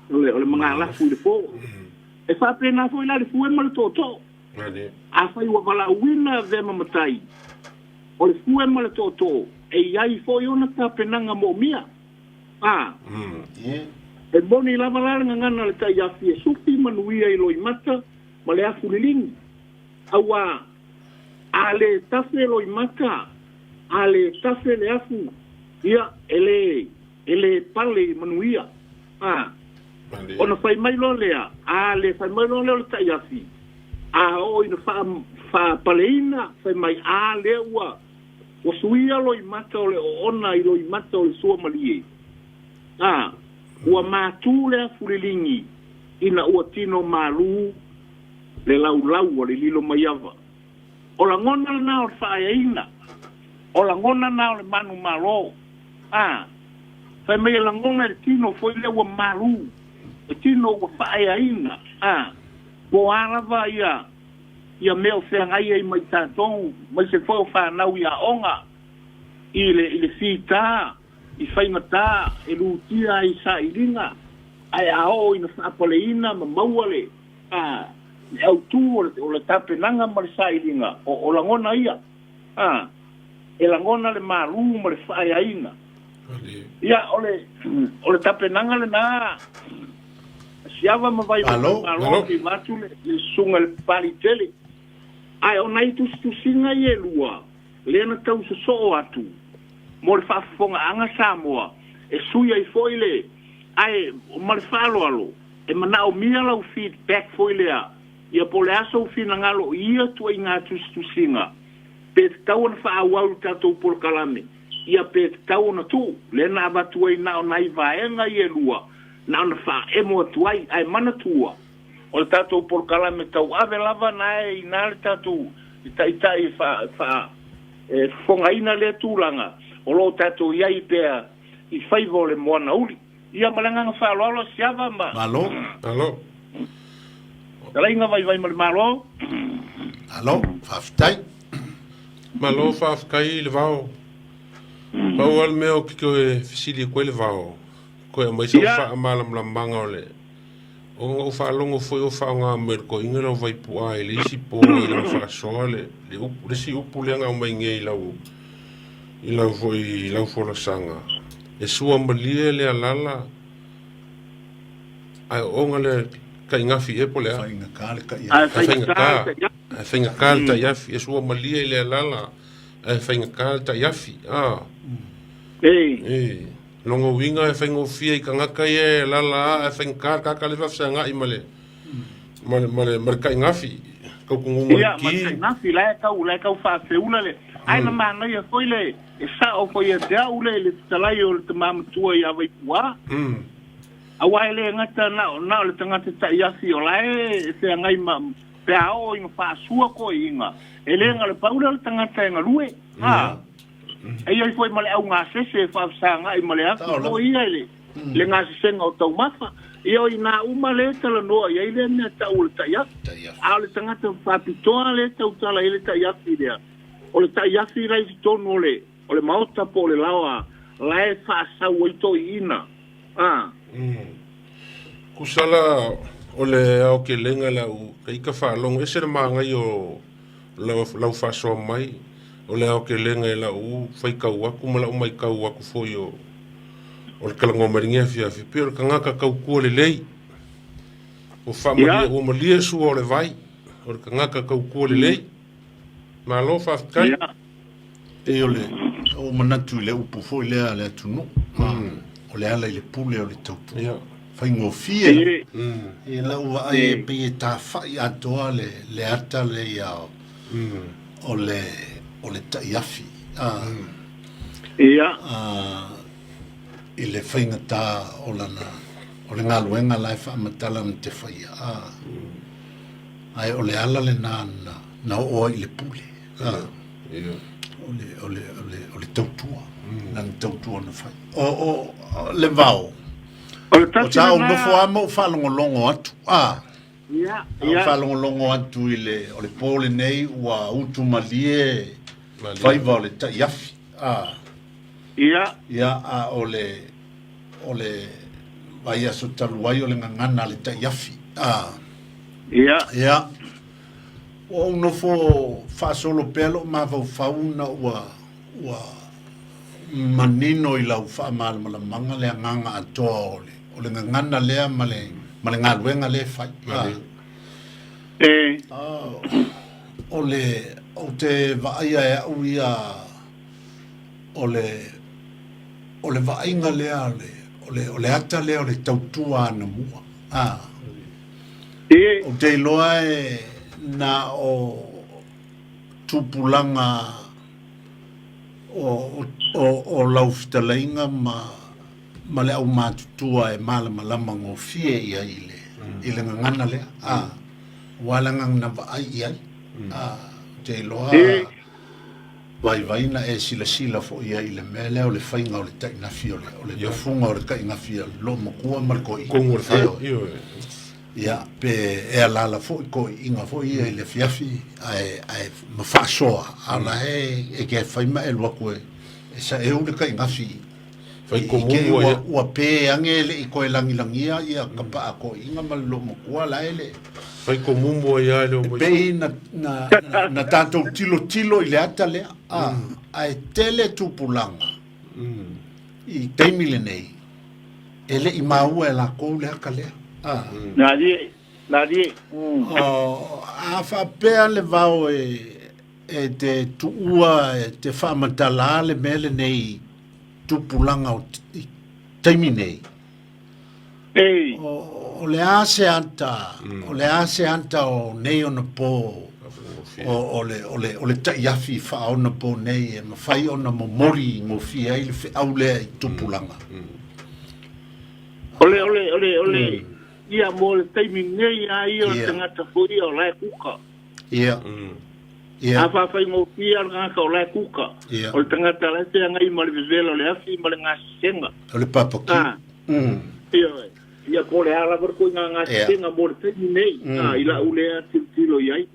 mga alafu le po. E faa pena fo ila le fue ma le toto. A fai wa wala wina ve mamatai. O le fue ma le toto. E iai fo i ona ta penanga mo mia. E boni lava lalanga ngana le tai afi e sufi manuia i loi mata. Ma le afu le lingi. Awa. A le tafe loi mata. A le tafe le afu. Ia ele pale manuia. Ona fai mai lo lea. A le fai mai lo lea le tai afi. A o ina fa paleina fai mai a leua o suia lo i mata o le ona i lo i mata o le sua malie ua mātū le afulilingi ina ua tino malu le laulau o le lilo maiava o la ngona le nao le whaaina o la ngona nao le manu malo fai mai la ngona le tino foi le ua malu le tino ua whaaina po arava ia meo whengai ei mai tātou, mai se whao whanau ia onga, i le whita, i whaingata, e lutia i sa iringa, ai ao ina whapaleina, ma mauale, e au tū o le tapenanga ma le sa iringa, o langona ia, e langona le maru ma le whaaina. Ia, o le tapenanga le nā, siava ma vai malo ki matu le sunga le pali tele ai o nai tu singa ye lua le na tau so atu mo le fa fonga anga Samoa e suia I foile ai o mal falo alo e mana o mia lau feedback foi lea ia po le aso fina ngalo ia tu inga tu singa pe tau na fa awau tatou por kalame ia pe tau na tu le na batu ai na nai vaenga ia lua na fa emo tu ai mana tua o le tatou por kalame tau ave lava nai na le tatou ita fa e fonga ina le tulanga o lo tatou ia pe i fai vole mo na uli ia malanga fa lo siava ma Malo. Tala inga vai malo. Alo, faftai. Malo fafkai le vao. Pau al meo ki koe fisili koe le vao. Koe mai sa wha malam lambanga ole. O wha longo foi o wha ngā merko inga lau vai pua e le isi po e la wha soa le si upu leanga o mai nge i lau foi lau fola sanga. E sua malia le alala ai onga le ka ingafi e po lea. Whainga kāle ka ia. Ai whainga kāle ta iafi. E sua malia i le alala. Ai whainga kāle ta iafi. Longo winga e whainga o fia i ka ngaka i e lala. Ai whainga kāle kaka le wafsa ngai male. Male ka ingafi. Kau kungunga ia ma ingafi lai kau wha feula le. Ai na mana ia foi le. E sa o foi e dea ule le talai o le te mamatua i awai pua. Awai le ngata na le tangata ta iafi o lai se ngai ma pe ao inga fa sua ko inga ele nga le paula le tangata nga lue e ia foi male au nga se fa sanga i male afi ko ia le nga se nga o tau mafa ia ina uma le tala no ia ile na ta ul ta ia a le tangata fa pitoa le tau tala ile ta iafi dia o le ta iafi rai tonu le o le mauta po le lawa lai fa sa woito ina Kusala o le au ke lenga lau kai ka whaalong e sere maa ngai o lau whasoa mai o le au ke lenga e lau whai kau aku ma lau mai kau aku foi o le kalango maringa fiafi pero ka ngaka kau kua le lei o whamalia o malia su o le vai o le ka ngaka kau kua le lei ma lo whafkai E o manatu le upu foi lea le atunu. O le ala i le pule o le taupu. Whaingo fia. E lau ai e pe e tā whai atoa le ata le ia o le taiafi. I le whainga tā o le ngā luenga lai whaamatala na te whaia. Ai o le ala le na oa i le pule. O le tautua. Nang tautua na whai. O le vau. O tau nofo ama o whalongolongo atu. O whalongolongo atu i o le pole nei ua utu malie whaiva o le taiafi. Ia o le vai aso taluai o le ngangana le taiafi. Ia. O nofo whaasolo pelo ma fauna ua manino i lau whaamala manga le nganga atoa o le ngangana lea ma le ngā luenga le whai. O te vaia e au ia o le vainga lea o le ata lea o le tautua ana mua. O te iloa na o tupulanga o laufitalainga ma le au mātutua e malama ngofie ia i le ngangana lea. Walanga na vaai iai. Te iloa vaina e sila fo ia i le mele o le whainga o le tainafi o le tafunga o le kaingafi o lo makua malkoi. Kongur whao. Ia, pe e alala fo i ko inga fo ia i le fiafi ai mawhasoa. Ala e ke whaima e lua koe. E sa e ule kaingafi. Whai ko mungu ia. Ua pe angele i koe langilangia ia kapa a ko inga malo makua la ele. Whai ko mungu ia e leo mai. Pe na tātou tilo i le ata lea. Ai tele tupulanga. I teimile nei. Ele i maua e la kou le haka lea. Nadi. A whapea le vau e te tuua e te whamatala le mele nei tupulanga o teimi nei. Ei. O le ase anta, o le ase anta o nei ona po, o le taiafi wha ona po nei, e mawhai ona momori ngofia i le whi au lea i tupulanga. Ole. Ia mo le taimi nei ai o tangata fui o lai kuka. Ia. A whawhai ngō pia ngā ka o lai kuka. O le tangata lai te angai ma le vivela o le afi ma le ngā senga. O le papaki. Ia ko le ala ko ngā senga mo le taimi nei. Ila ulea tilo iai.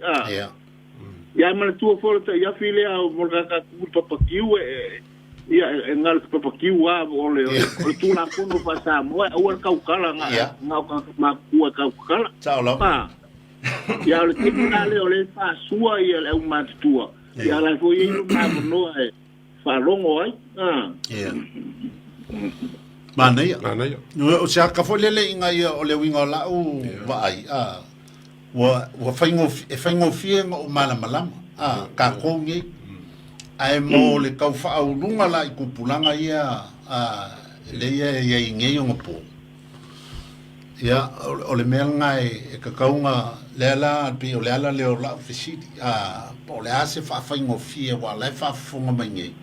Ia ma le tua fora ia file au mo le kaka kuru papakiu ia ngā le papakiu a o le tūna kono pa sa moa au kaukala ngā kua kaukala. Tau lau. Ia le tika le o le whasua ia le au mātua. Ia la fo i inu nā monoa e whalongo ai. Mana ia. O se haka fo lele inga ia o le winga o lau wa ai. Wa whaingo fienga o malama. Ka kongi. Ai mo le kau whaaurunga la i kupulanga ia le ia i ngei o ngapo. Ia o le mea ngai e kakaunga le ala pi o le ala le o lau fesiti. O le ase whaafai fie wa lai whaafunga mai ngei.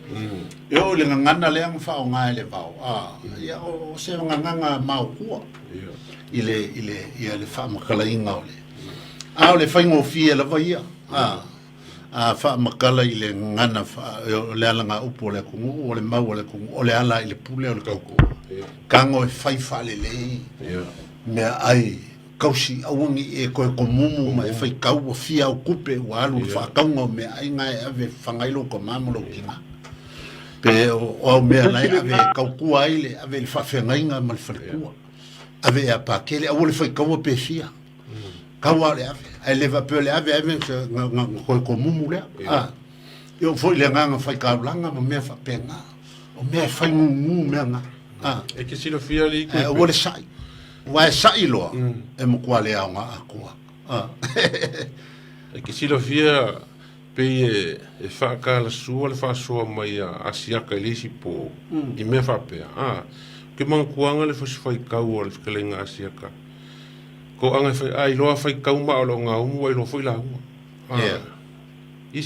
Ia o le ngangana le ang whao ngai le vau. Ia o se nganganga mau kua. I le whaamakala inga o le. O le whaingo fie la vai ia. Whaamakala i le ngana o le ala ngā upo o le kungu, o le mau o le kungu, o le ala i le pule o le kauku. Kango e whai whale lei. Mea ai, kausi awangi e koe ko mumu ma e whai kau o fia o kupe o alu whaakaunga o mea ai ngai ave whangailo ko mamalo kinga. Pe o au mea nai ave kaukua aile, ave le whawhengainga ma le wharekua. Ave e apakele, au le whai kau o pe fia. Kaua le ave, ai lewa peo le ave koe ko mumu lea. Io foi le nganga whai kaulanga ma mea whapenga. O mea whai ngungu mea nga. E ke silo fia li koe. O le sai. Wa sai loa e mo kwa le au nga akua. E ke silo fia pe e whaka la sua le whasua mai a siaka i lisi po i mea whapea. Ke manguanga le whai kau o le whikalenga a siaka. Ko anga fai ai loa fai kau ma o lo ngā umu ai lo fai la umu.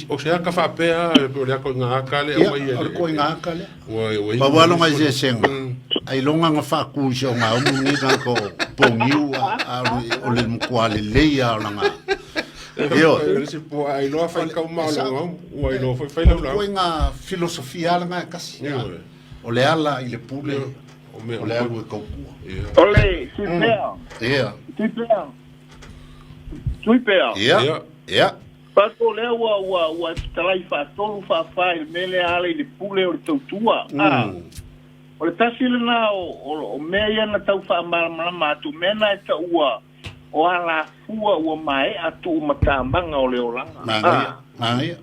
O se aka whapea o le ako ngā akale o mai ele. O le koi ngā akale. Pa walo ngai se senga. Ai longa ngā whaku se o ngā umu ni ngā ko pongiu o le mkuale leia o ngā. Eo. Se po ai loa fai kau ma o lo ngā umu ai lo fai la umu. Koi ngā filosofia ala ngā kasi. O le ala i le pule. O le alu e kaupua. Ole, Tuipea. Ia. Tuipea. Ia. Pato lea ua talai whaatolu whaafai mele ale i le pule o le tautua. O le tasi lena o mea iana tau whaamaramana atu mena e ta ua o ala fua ua mai atu umatāmbanga o le olanga. Māia.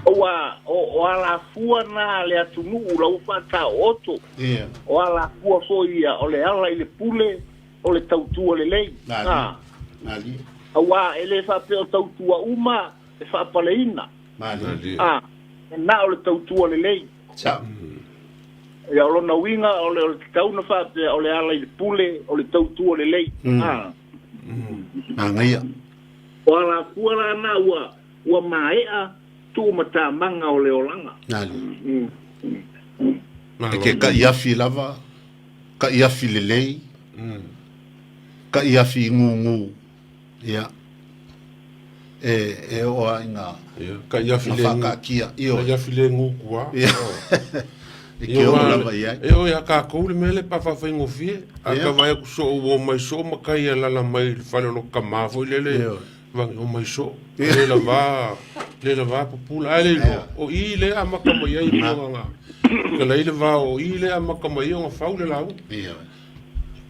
O ala fua na le atu nuu lau whata oto. O ala fua fo ia o le ala i le pule o le tautua le lei. Māli. Awa ele whapea o tautua uma e whapaleina. Māli. E na o le tautua le lei. Tau. Ia o lona winga o le tauna whapea o le ala i le pule o le tautua le lei. Māngia. O ala fua la na ua maea tu matamanga o le olanga. Nali. E ka iafi lava, ka iafi lelei, ka iafi ngungu. Ia. E oa inga. Ka iafi le ngu. Ka iafi le ngu kua. E ke o lava iai. E o ia ka koule mele pa whawhai ngofie. A ka vai aku so o mai so makai a lala mai whale lo ka mawho i lele. Vangi o mai so. Le la va popula. Ale lo. O i le a maka mai ai mua nga. Ka lai le va o i le a maka mai o nga whaule lau.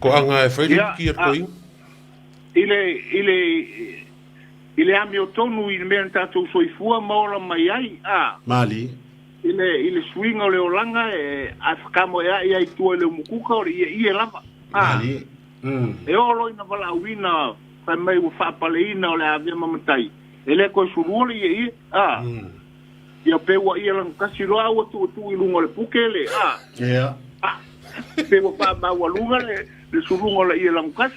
Ko anga e whaile ki ar koi. Ile ami o tonu i le mea tatou soifua maora mai ai. Mali. Ile swinga o le olanga e a whakamo ea i tua le umukuka o i e lava. Mali. E olo ina wala uina kai mai u whaapaleina o le avia mamatai. E le koe suruole i Ia pewa i lang kasi roa o tu i lunga le pukele. Ia. Pewa pa maua lunga le le surungo la ia langkas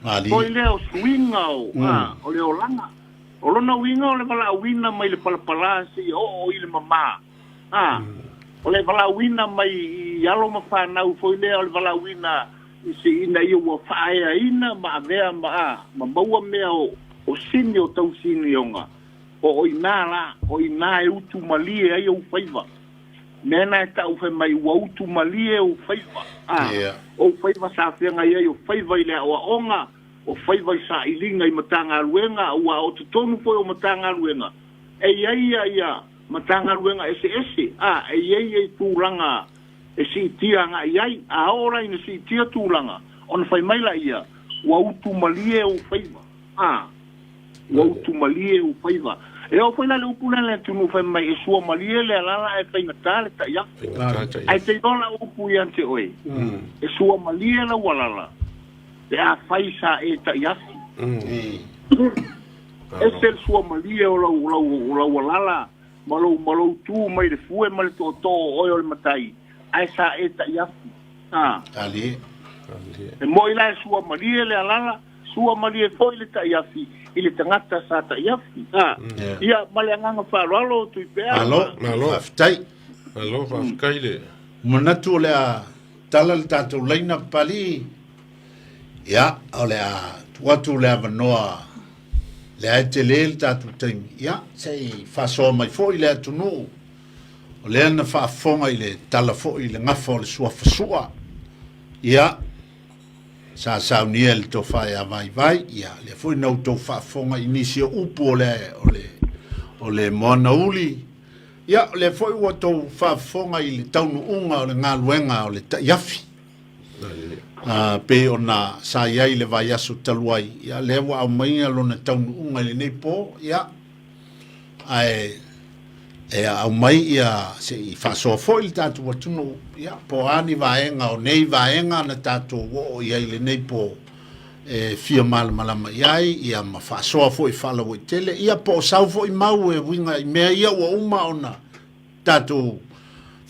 Ali. ko ile o swinga o le olanga o lona winga o le vala wina mai le palapala si o ile mama o le vala wina mai yalo mafana u fo ile o le vala wina si ina ia wa faia ina ma vea ma maua mea o sini o tau sini onga o ina e utu malie ai o faiva mena e tau fe mai wa utu malie o faiva o faiva sa fianga ai o faiva ile o onga o faiva sa ilinga i matanga luenga o te tonu foi o matanga luenga e ia matanga luenga ese e tūranga e si tia nga iai a ora ina si tia tūranga ona fai mai la ia wa utu malie o faiva wa utu malie o faiva e o foi la le upula le tunu fai mai e sua malie le alala e fai ngatale ta ia ai te dola upu iante oe e sua malie la walala e a fai sa e ta ia e sel sua malie o la walala malo tu mai le fue mai to oe o le matai ai sa e ta ia Ali. e mo ila sua malie le alala sua malie foi le ta ia ile tangata sa ta ia ia maleanga faralo tu pe Alo. Aftai. Alo, whafkaile. Manatu le a tala le tātou leina pali. Ia, o le a tuatu le a vanoa. Le a te le tātou taimi. Ia, sei whasoa mai fo i le a tunu. O le ana whaafonga i le tala fo i le ngafa o le sua whasua. Ia, sa saunia le to whae a vai. Ia, le fo i nau tau whaafonga i nisi o upu o le moana uli. Ia, le foi ua tau whaafonga i le taunu unga o le ngā luenga o le taiafi. Pe o na sa iai le vai aso taluai. Ia, le wa au mainga lo na taunu unga le nei po. Ia, au mai ia se i whasoa foi le tātu watunu. Ia, po ani vaenga o nei vaenga na tātu o iai le nei po. Fia malama iai, ia ma whasoa fo i whalawo i tele, ia po sau fo i mau e winga i mea ia ua uma ona tātou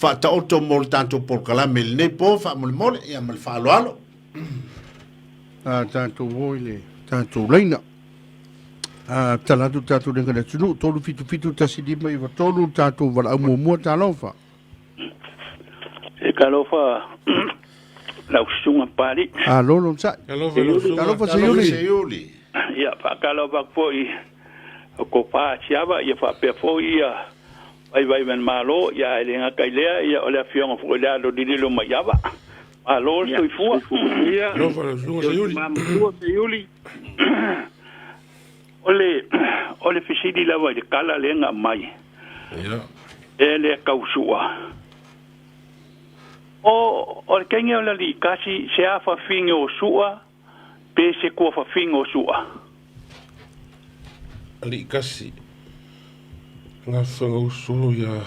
whata oto mo le tātou porkalame le nei po, wha mole, ia ma le whaloalo. Tātou woile, tātou leina. Talatu tātou renga na tunu, tolu fitu tasidima i wa tolu tātou wala au mua tālofa. E kalofa... la usunga pali lolo sa Alofa sayuli ya fa kalo bak foi ko pa chiava ya fa pe foi ya vai men malo ya elenga kailea ya ole fiong fo la do dililo mayaba malo so fu ya Alofa sayuli ole fisidi la vai kala lenga mai ya ele kausua o kenga la li kasi se afa fingo o sua pe se ko fa fingo o sua ali kasi nga whanga usulu ya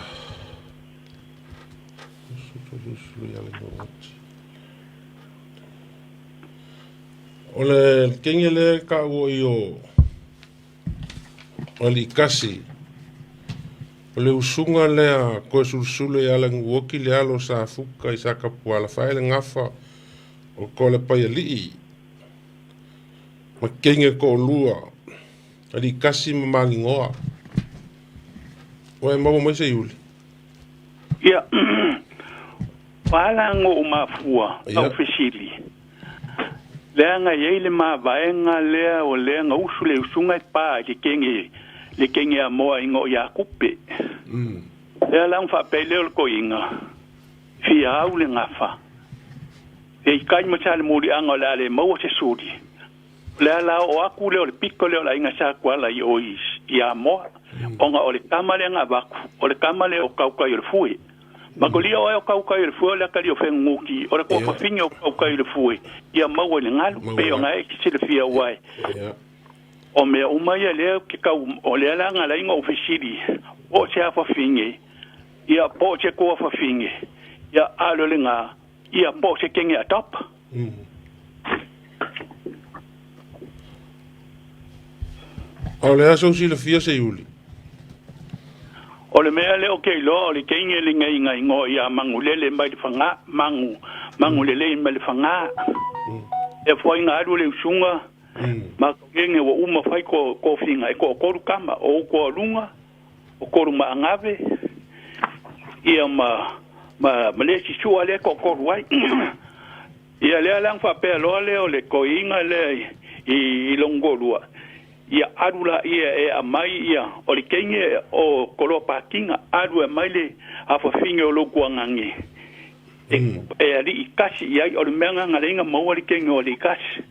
le ngoti ole kenga le ka o ali kasi le usunga lea ko sulusulu ya le nguoki le alo sa fuka i sa kapua la whae le ngafa o ko le pai alii ma kenge ko lua ali kasi mamangi ngoa oe mamo mai se yuli ya pala ngo mafua au fisili lea nga yeile ma vaenga lea o lea nga usule usunga pa ki kenge le kenge a moa ingo ya kupe le lang fa pele ko inga fi au le ngafa e kai mo chale muri anga le mo se sudi le la o aku le piko le la inga sa kwa la yo is ya mo onga o le kamale nga baku o le kamale o kauka yo fui makoli o kauka yo fui le kali o fenguki o le ko fa fingo kauka yo fui ya mo le ngalu pe nga e se le fia wai o me umaya le ke ka o le la nga la inga ofisili o se afa finge ia po se ko afa finge ia alo le nga ia po se kenge a top o le aso si le fia se yuli o le mea le o le kenge le ngai ngai ngo ia mangu lele mai fanga mangu mangolele ma le fanga e foi nga adu le usunga ma kenge wa uma fai ko finga ko kama o ko lunga o ko ma ngave ia ma le si sua le ko wai ia le lang fa pe lo le ko inga le I longolua ia adula ia e amai ia o le kenge o kolo pakinga adu e mai le afa finge o loku angangi e ali ikasi ia o le menga ngalenga mau le kenge o le ikasi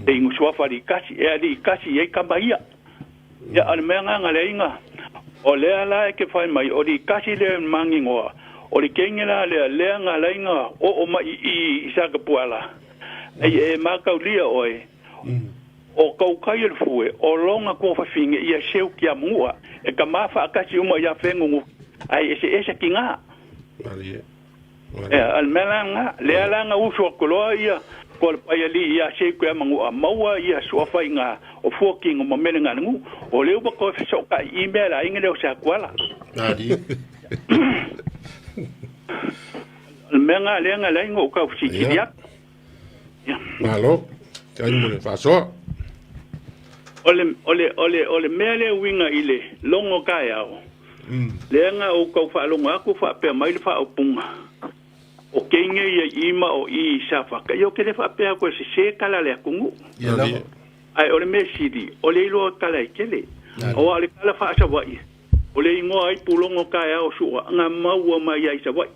e ingu suafa le ikasi e ali ikasi ia kambaia ia o le menga ngalenga o le ala e ke fai mai o le ikasi le mangi ngoa o le kenge la le ngalenga o mai I sakapuala e makaulia oe o kaukai le fue o longa ko fa finge ia seu ki amua e ka mafa akasi uma ia fengu ai ese kinga al melanga le alanga uso ko ia ko pai ali ia seu ki amua maua ia so fa inga o fucking mo melenga ngu o le uba ko so ka email a ingele o sa kwala ali al menga le nga le ngo ka fiki dia malo kai mo le fa so ole mele winga ile longo kaya o lenga o ko fa longa ko fa pe mai fa o punga o kenge ia ima o I safa ka yo ke fa pe ko se kala le kungu ai ole me sidi ole lo kala kele o ale kala fa sa wai ole ngo ai pulongo kaya o su nga mau mai ai sa wai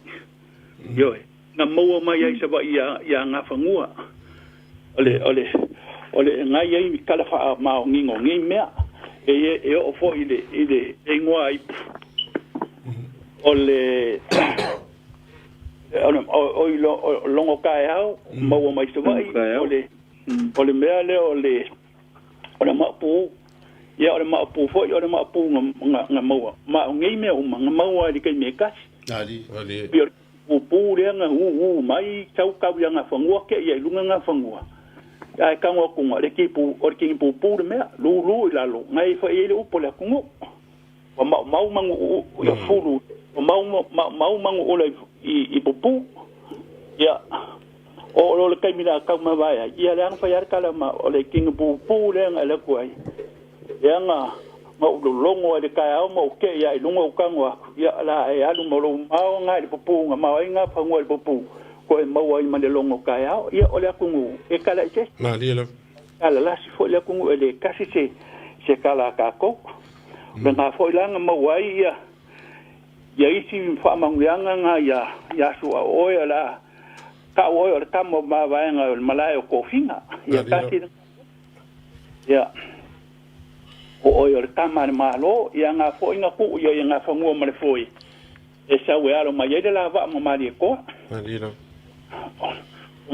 yo nga mau mai ai sa wai ya nga fangua ole ngai ai kala fa ma ngingo ngi mea e o fo ile e ngoi ole o longo kai au mo mai so vai ole mea le ole ma pu ia ole ma pu fo ole ma pu nga mo ma ngi me nga mo ai kai me kas ali pu le nga mai chau ka nga fangua ke ia lunga nga fangua ai ka ngo kunga le ki pu or ki pu de me lu la lu ngai fa ele upo le kungu wa mau mangu ya fulu mau mangu ola I pu ya o le kai mina ka ma vai ya le ang fa yar kala ma o le king pu le ngale kuai ya nga mau longo le kai au mo ke ya lungo ka ngwa ya la ya lu mo lu mau ngai pu nga mau nga fa ngwa pu ko e mau ai mane longo kai au ia ole kungu e kala se ma li la kala la si fo le kungu ele kasi se kala ka ko na fo langa mau ai ia isi fa mangianga nga ya su o la ka o ka mo ma va nga malai ko finga ia kasi ia o ka ma lo ia nga fo nga ku ia nga fa ngo ma le foi e sa we alo ma ye de la va mo ma di ko ma li la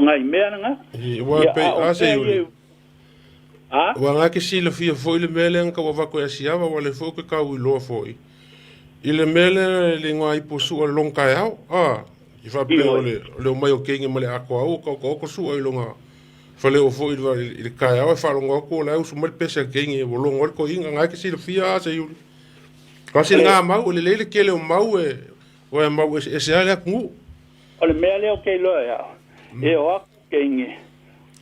ngai mea nga I wa pe ase yuli wa nga ke sila fia foi le mele ka wa ko sia wa le fo ke ka wi lo foi ile mele le ngai po su long ka au I fa pe le mai o kenge male ako au ko su ai longa fa le o foi le ka au fa longa ko la su mal pesa kenge wo longa ko inga nga ke sila fia ase yuli ka sila nga mau le ke le mau e mau e se ala ku ole mele o ke lo ya e o kenge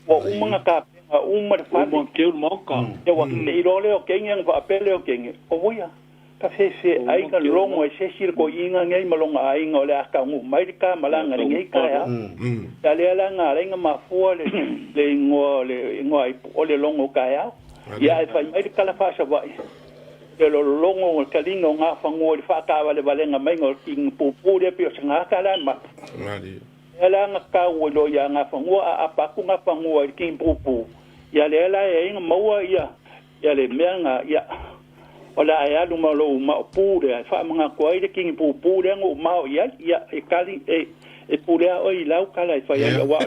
o umanga ka umar fa mo ke mo ka e wa ke lo le o kenge va pele o kenge o voya ka fe ai ka longo e se sir ko inga ngai malonga ai ngole aka ngu mai ka malanga ngai ka ya dale la nga renga ma fu le ngo ai ole longo ka ya ya fa mai ka la fa sa vai de lo longo ka lingo nga fa ngo fa ka vale nga mai ngo king pu de pio nga ka la ma mali ela nga ka wo lo ya nga fa ngo a pa ku nga fa ngo king pu ya le la e nga maua ya le menga ya ola ya lu ma lo ma pu de fa mga ko ai de king pu de ngo ma ya e kali e pu de o I lau kala fa ya wa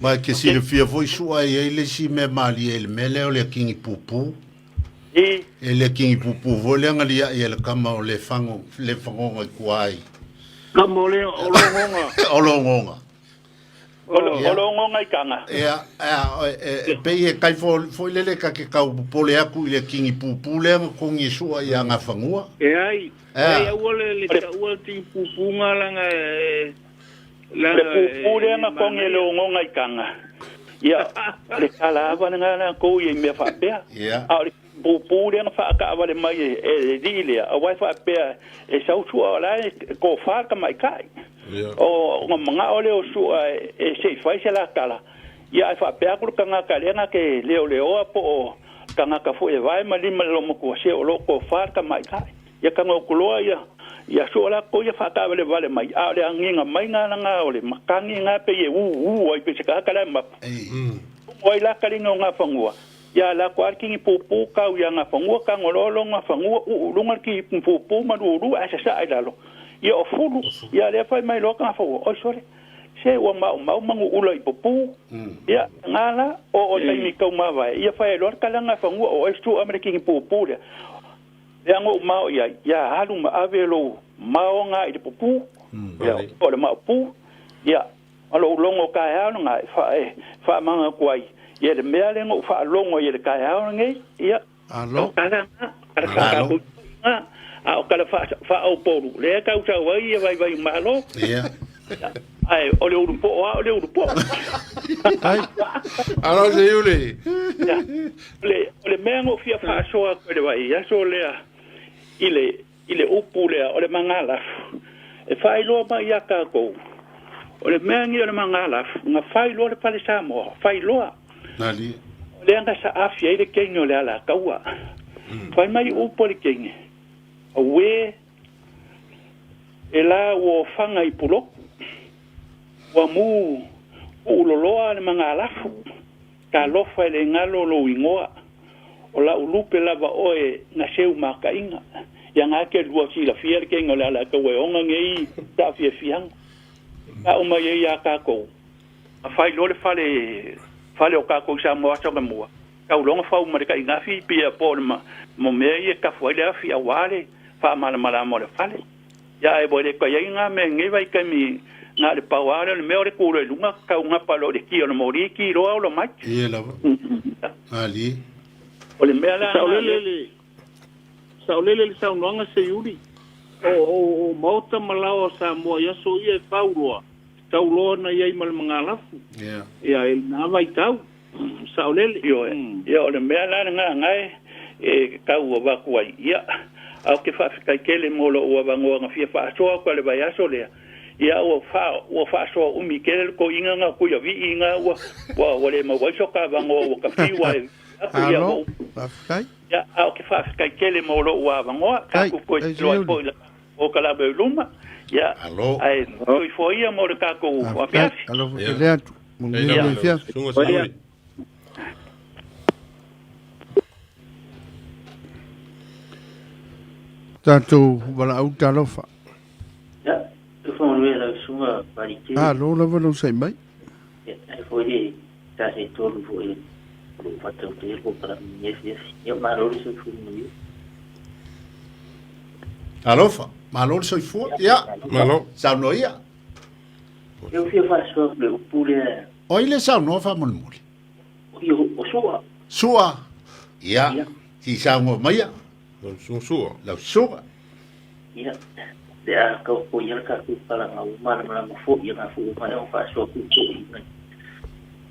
ma ke si le fia foi su ai ele si me mali ele mele o le king pupu e le king pupu vole ngali ya le kama o le fango ngai kuai kama o le olongonga olongonga ikanga pe e kai foi le ka ke ka pole aku le king pupu le ko ngi su ai nga fangua ai ole le ka ua ti pupu nga langa le pupule nga konge le ngonga ikanga ya le kala va nga ko ye me fa pe a le pupule nga fa ka va le mai e dile a wa fa pe e sa u ala ko fa ka mai kai o nga ole o su e se fa se la kala ya fa pe ku ka nga ka le nga ke leo po ka nga ka fu e vai ma li ma lo mo ko se o lo ko fa ka mai kai ya ka ngo kuloa ya sola ko ya fa ka vale mai a le anginga mai nga ole makangi nga pe ye ai pe se ka kala ma oi la kali nga fangua ya la ko arki pupu ka ya nga fangua ka ngololo nga fangua lu nga ki pupu ma lu asa sa ai lalo ya o fulu ya le fa mai lo ka fo o sore se wa ma mangu ulo i pupu ya ngala o tai mi ka ma vai ya fa lo ka nga fangua o estu ameriki pupu ya ngo mau ya halu ma avelo mau nga i pupu ya o le ma pu ya alo longo ka ya nga fa manga kwai ya le mele ngo fa longo ya le ka ya ngai ya alo ka a o kala fa o poru le ka usa wai vai malo ya ai o le urupo ai alo se yule ya le mengo fia fa so ko le vai ya so le ile upule o le mangala e fai lo ma ya ka ko o le mengi o le mangala nga fai lo le pale samo fai lo nali le anga sa afia ile kenyo le ala kaua fai mai upole kenye we ela wo fanga i pulo wa mu uloloa le mangala ka lo fai le ngalo lo ingoa o la ulupe lava oe na seu makainga ya nga ke lua si la fier ke ngola la ka we onga ngei ta fiang ka uma ye ya ka ko a fai lo le fale o ka ko sa mo so ka mo ka u longa fa uma ka inga fi pia por ma mo me ye ka foi le fi awale fa mala mo le fale ya e bole ko ye nga me ngai vai ka mi na le pawara le me o le ku le lunga ka unga palo de ki o mori ki ro o lo mai ye la ali ole mela saulele saunanga se yuri o mauta malao sa mo ya so ye pauloa taulo na ye mal mangalafu ya el na vai tau saulele yo ole mela nga ngai e ka u ba ku ya au ke fa ka kele molo o ba ngo nga fia fa so ko le ba ya so le ya o fa so o mi kele ko inga nga ku ya vi inga wa le mo wa so ka ba ngo ka fi wa alo ya au ke fa ka kele molo wa bango ka ku ko lo o kala be luma ya ai foi ia mo ka ko wa pia alo le atu mo le fia tanto wala au talofa ya tu fo mo le sunga parike alo la valo sai mai ai foi ta se todo foi o fato de eu para mim eu marolo se fui no alofa malor soi fu ya malo sa no ia eu fui faço o pule o ile sa no fa mon muli o sua ya si sa ngo maya don suo la sua ya ya ka ko ya ka ku para ngau mana fo ya na fo ma eu faço ku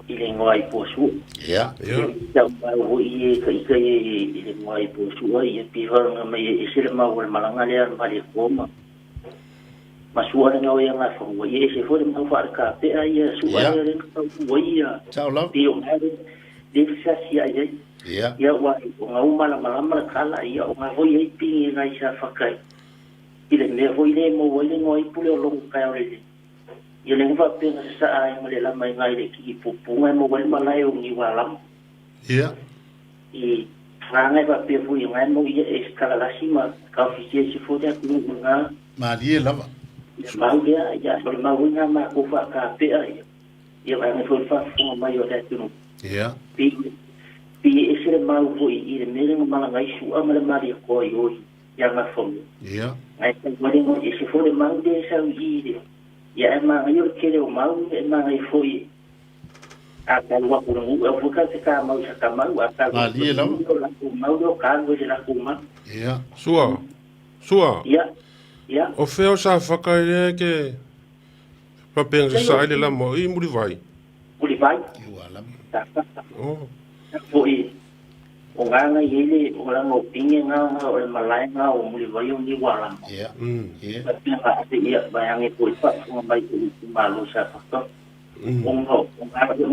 ile ngoi po su ya ya ba o ie ka ile ngoi po su ia pi har nga mai isile ma wal malanga le ma le koma masua nga o nga fo ie se fo ma fa ka pe ai su ai ka o ia ciao la pi o nga de sa si ai ya wa nga o mala kala ia o nga vo ie pi nga isa fa kai ile me vo ile mo o ile ngoi pu le lo ka o le yo le va pena sa ai mo le la mai ngai le ki pupu ngai mo wal malai o ni walam ya e ngai va pe fu ngai mo ye escala la cima ka oficie si fo de ku nga ma die lava ma ya ma nga ma ku fa ka pe ai yo ngai fo fa fu ma yo le tu ya pi ese ma vo i le mere ma ngai su ama le mari ko yo ya nga fo ya ngai mo le mo ese fo le ma de sa i ya ema yo kere o mau ema ai foi a ka wa ko ngu e fu ka se ka mau sa ka mau a ka ma die lava mau do ka ngo la kuma ya sua ya o feo sa whakaere ke Papeng sa ile la mo I muri vai. Muri vai. Oh. Foi. O nganga yele o la ngo pinge nga o le malai nga o muri vai o ni wala. Yeah. Tapi nga se ia bayang ko pa ngo mai ko malu sa pa. Ngo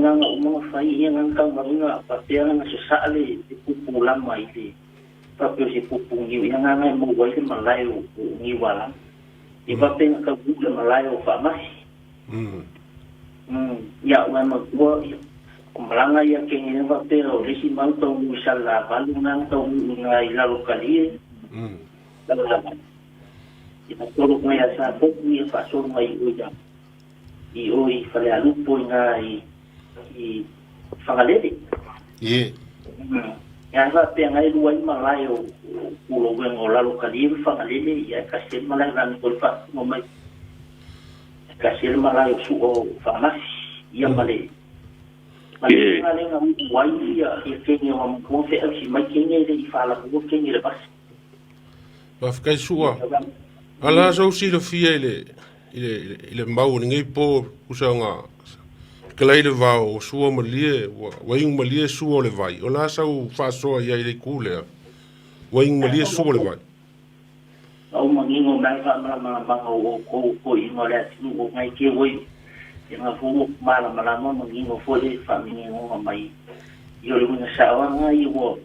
nga ngo fai ia nga ka nga pa te nga sa ale ku pulang mai ti. Tapi si pupung ni yang nga mo vai le malai o ni wala. Iba pe nga ku le malai o fa mai. Ya wa mo ko Malanga ya kenge va pero resi manto musalla valunang to nga ila lokali. Ita tolo ko ya sa pok ni fa so mai uja. I oi fa le lupo nga I fangalede. Ya va pe nga I luai malayo kulo wen o la lokali fangalede ya kasel malai ran ko fa mo mai. Kasel malayo su o famas ya malai. Nga lenga wai ya kenge wa mo fe si mai kenge de fala ko kenge le bas. Ba fkai sua. Ala so si lo fie ile mau ni po usanga. Klei le va o sua malie wa ing malie sua le vai. Ola sa u fa so ya ile kule. Wa ing malie sua le vai. Au mangingo mai fa ma o ko I no le tu o mai ke woi. Yang fu mala mo ngingo fo le family ngo mai yo le mga sawa nga I wo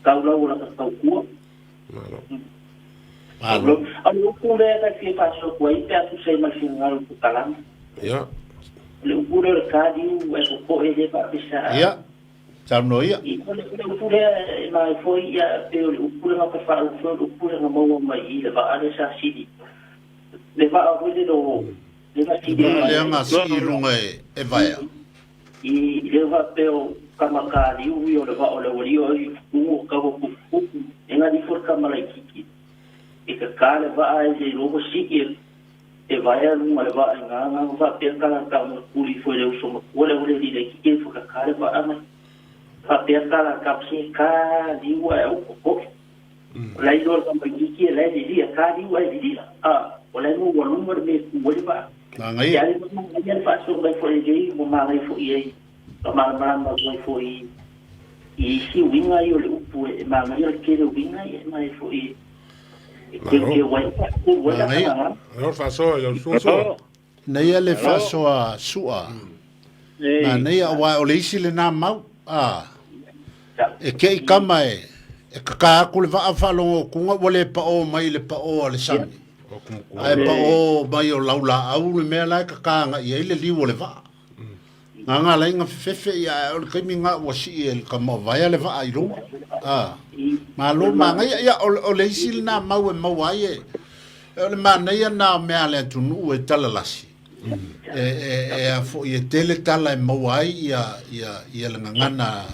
kaula wala ka ku Alo ku le ka fi pa so ko I pa tu sai ma singal ku kalam Ya le ku le ka di u ko ele pa bisa Ya Tamno ya le ku le ma fo ya pe le ku le ma ka fa u ku le mo mai le ba ale sa sidi le ba o le do Leanga si runga e vai. I le va peo kamaka di u yo le va o le o u ka ko ku enga di for kamala kiki. E ka kale va ai le logo si e vai a runga le va nga va pe kala ka mo kuli fo le uso mo le di le kiki fo ka kale va ama. Va pe kala ka si ka di wa o ko. La idol ka mai kiki le di ka di wa di o le mo numero me ku va. Ngai. Ya le mo ngai fa so vai fo e mo mai fo e. Ma vai fo e. I si winga yo le upu e ma ngai le ke le winga e mai fo e. Ke wai ko wai ka. No fa so le so. Nei le fa so a sua. Na nei a wa o le isi le na mau. E ke I kama e ka ku le va fa lo ku ngole pa o mai le pa o le sani. Ai pa o mai o laula au le mea lai kakanga I le liwo le vaa. Nga lai nga fefe ia o le kaimi nga wa si e ka mo vai le vaa I runga. Ma lo ma nga ia o le isi le na mau e mau ai e. O le ma nei na mea le tunu e talalasi. E a fo I tele tala e mau ai ia le ngana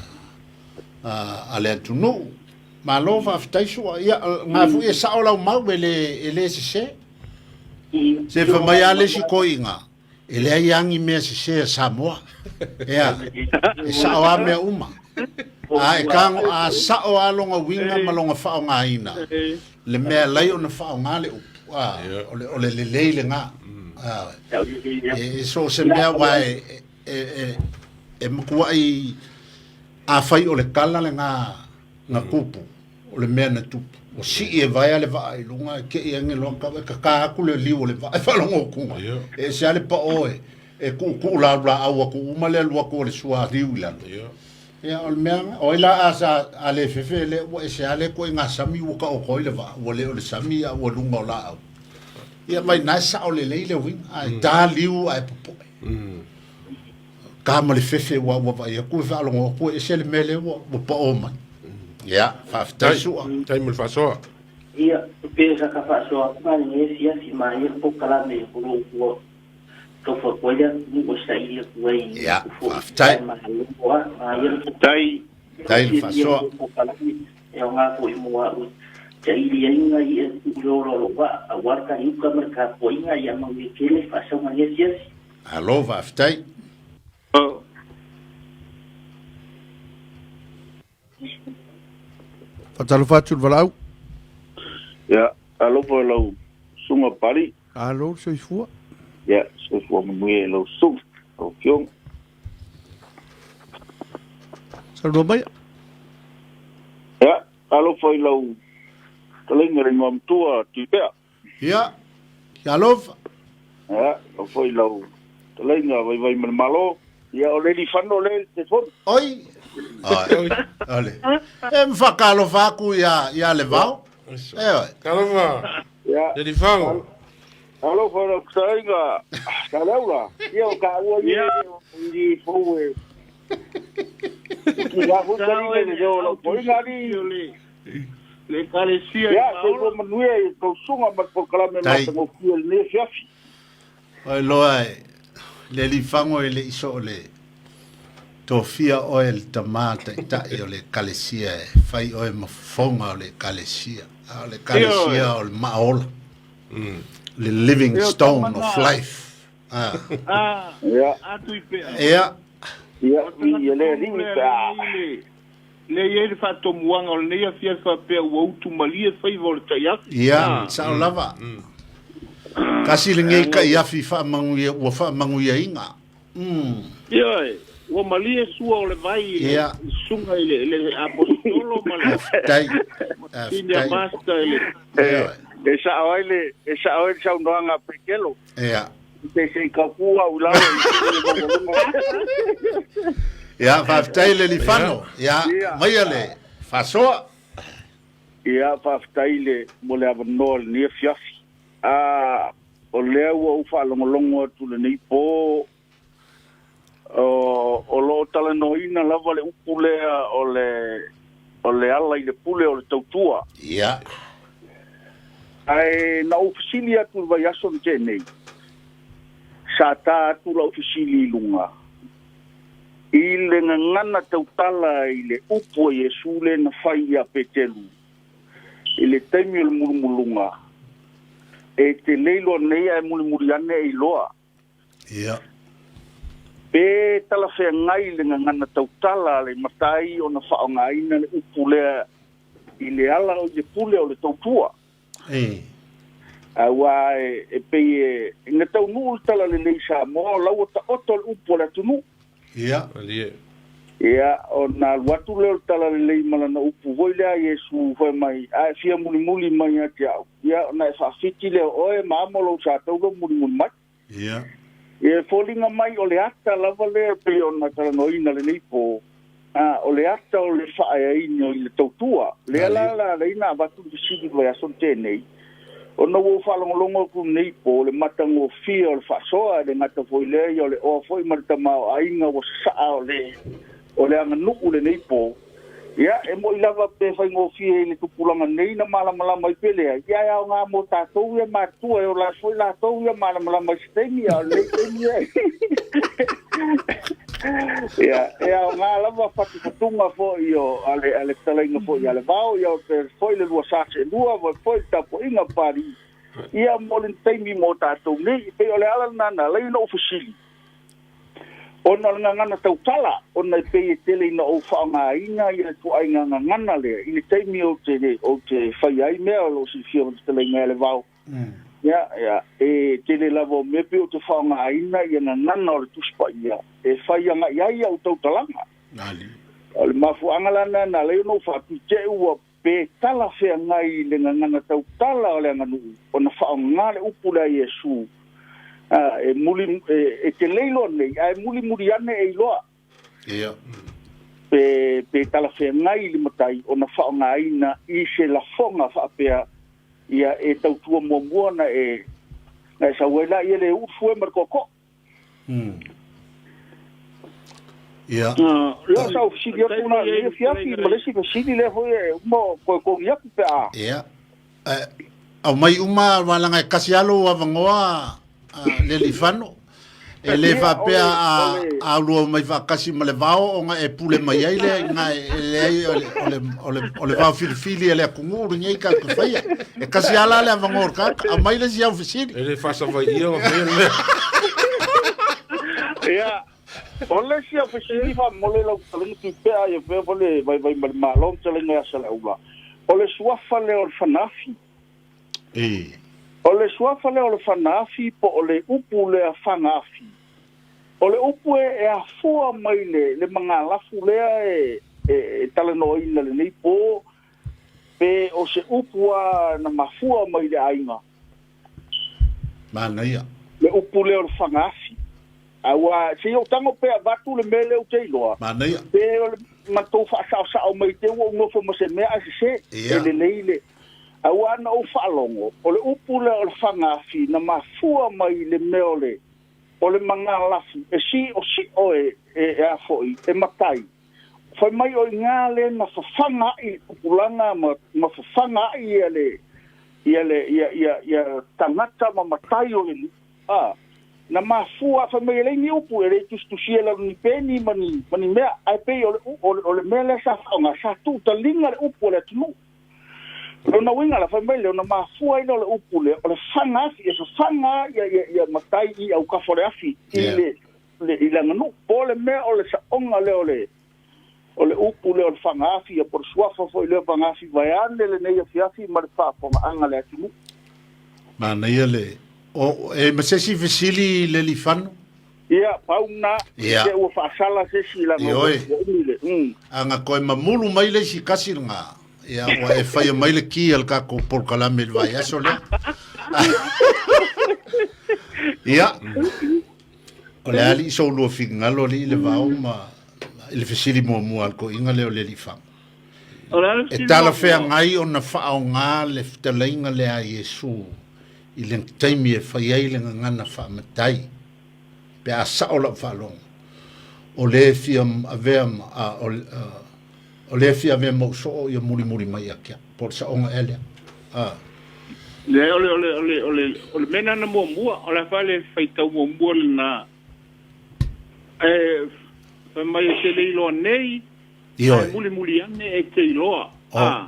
a le tunu. Ma lo fa ftaisua ia nga fu e sa ola mau ele se se fa mai ale si koinga ele yangi me se Samoa ia e sa o me uma ai kang a sa o alonga winga malonga fa nga ina le me lai ona fa nga le o le nga e so se me vai e mkuai a fai o le kala le nga kupu o le mea na tupu o si e vai ale vai lunga ke e nge longa ka ku le liwo le vai fa longa kunga e se ale pa oe e ku la au ku umale lu ku le sua riula ya o mea o ila asa ale fefe le o e se ale ko nga sami o ka o ko le va o le sami o lunga o la ia mai na sa o le le win ai da liu ai popo ka ma le fefe wa ia ku fa longa ko e se le mele o pa o mai Ya, fa taisua. Tai mul fa so. Ia, pe sa ka fa so, ma ni si mai po kala me ko ko fo ko ya ni ko sa ile ko ai. Ya, fa tai. Tai fa so. Ya nga ko I mo wa. Tai ile inga I lo wa wa ka I ka merka ko inga ya ma ni ke le fa so ma ni si. Allo, fa tai. Fatalo fatu valau. Ya, alo po lau sunga pari. Alo, so I fua. ya se fo mwe lo su o fiong Salvo mai. ya alo foi lo talenga ngom tua tipea ya love ya o foi lo talenga vai malo ya already fando le te fo oi ole mfakalo faku ya levao Kalava. ya Le di fango. alo foi lo talenga kalaula ya ka wo ni fo we ya fo talenga yo lo foi ngari le calesia ya ko manue ko sunga ma ko kala me ma ko fiel ne fiafi oi loai le lifango le iso le tofia oil tamata ita o le kalesia fai o mafonga o le kalesia o le maola le living stone of life ya atu ipe ya le ringa le ye fa to muanga o le ia fa pe o tu malie fai volta ya sa lava kasi le ngai ka ia fa mangu ia o fa mangu ia inga ya o malie sua o le vai sunga le apostolo mala dai india basta ele esa oile sa undoanga pekelo ya se kakua ulao ya faftai le lifano ya mai ale fasoa ya faftai le mole avnol ni fiafi o leo o fa longo tu le nei po o lo tala noina lava le upulea o le ala i le pule o le tautua ya ai na oficilia tu vai ason tenei sa ta tu la ofisili lunga ile ngana tautala ile upo yesule na faia petelu ile temil mulumulunga e te leilo nei ai mulimuriane i loa ya pe tala fe ngai le ngana tautala le matai ona fa ngai na le upule ile ala o le pule o le tautua awa e pe na tau nu tala le leisa mo lau ta otol upole tunu ya ya ona watu le tala le lei mala na upu voile yesu foi mai a fia muli mai atia ya na fa fitile oe mamolo sa tau muli mai ya e folinga mai o le ata lava le pe ona tala noina le nei po o le ata o le fa ai no le tautua le la ina watu sigi vai asonte nei o no wo fa longo ku nei po le matango fia o fa soa le ngata foi le o le o foi marta ma ainga wo sa o le anga le nei po ya e mo lava pe fa ngo fia le tupulanga nei na mala mai pele ya nga mo ta to ya ma tu e la foi la to ya mala mai stemi o le ya nga lava fatunga fo io ale talenga fo ya le vao ya foi le luasa se lua foi tapo inga pari ia mo le temi mo ta to nei pe ole ala nana le no ofisili ona ngana tautala ona pe tele no o fa nga ina ia tu ai ngana le ile temi o te fai ai me o si fio te le vao ya e tele lavo me pe o te fa nga ina ia ngana o tu spa ia e fai nga ia o tautalanga ali ole mafu angalana na le no fa te u pe tala fe ngai le ngana tautala ole nganu ona fa nga le upula yesu e muli e te leilo nei ai muli ane e loa ya pe tala fe ngai le matai ona fa ngai na i se la fonga fa pe ia e tautua mo na e na sa wela ia le ufu e markoko ya lo sa ofisilia puna le fiafi malesi pe sini le foi mo ko ia pe ya au mai uma walanga kasialo avangoa le lifano e le fa pe a lu mai fa kasi ma le vao nga e pule mai ai le nga ole va fili le kunguru ngai ka ka fai e kasi ala le avangor ka a mai le sia ofisini Ele fa sa vai ia ya ole sia ofisini fa mole lo talen tu pe ai pe vole vai malom talen ya sala ula ole suafa le orfanafi O le suafa le o le whanaafi po o le upu le a whanaafi. O le upu e a fua mai le mga lafu lea e talanoa ina le nei po pe o se upua na mafua mai le ainga. Mana ia. Le upu le o le whanaafi. Awa, se o tango pe a vatu le mele o te iloa. Mana ia. Pe o le matou whaasao mai te ua ngofo mo se mea se e le leile. Awa na o whaalongo. O le upu le o le whanaafi na mafua mai le meole. O le mga lafu. E si o e a foi. E matai. Fai mai o ngā le na whawhanga i upulanga ma whawhanga i ia tangata ma matai o le na mafua fai mai le ni upu e le tustusia la ni peni mani mea ai pe o le mele sa whaonga sa tu ta linga le upu le tunu. Lona winga la fai mai le na mafua i le upu le o le whanga i e so whanga ia matai i au kafore afi i le nganu. Po le mea o le sa onga le o le upu le o le whangafi a por suafa foi le whangafi vai ane le nei a fiafi ma le whaponga anga le atinu. Mana ia le o e masesi fesili le lifano. Ia pauna e ua whaasala sesi la ngau. Anga koe mamulu mai le si kasi nga. Ia wa e whaia mai le ki al kako por kalame le vai aso le. Ia. O le ali so lua fingalo li le vau ma le fesili mua al ko inga leo le lifang. E tala fea ngai o na whao ngā le ftalainga le a Yesu i le taimi e whaiai le ngana whaamatai pe a saola whalong o le fia avea o le fia avea mauso i a muri mai a kia por sa onga elea. Le ole mena na mua o la whale whaitau mua na mai se le iloa nei muli ane e te iloa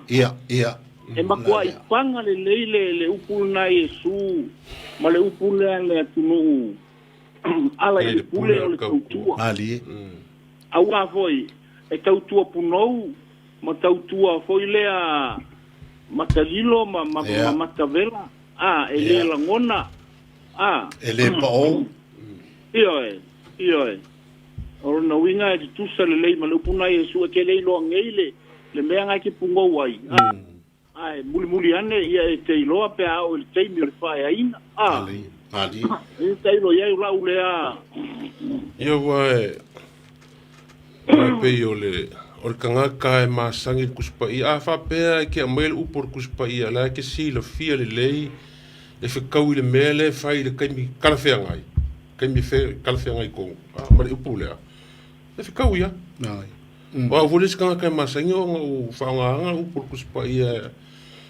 ia e makua i panga le leile le upulu na Yesu ma le upulu le atunu ala i upule o le tautua au a foi e tautua punou ma tautua foi lea matalilo ma matavela e le langona e le pao iyo e o na winga e tusa le lei ma le upuna Yesu e ke lei loa ngeile le mea ngai ke pungo wai ai muli ane ia e te iloa pe au le teimi o le whae aina e te ilo iai ula ulea ia wae pei o le kangaka e masangi kuspa i a whapea e ke a mail upor kuspa i a la ke si la fia le lei le whikau i le mele whai le kaimi kalawhea ngai kaimi kalawhea ngai ko ma le upu lea le whikau ia wa vulis kangaka e masangi o whaonga upor kuspa i a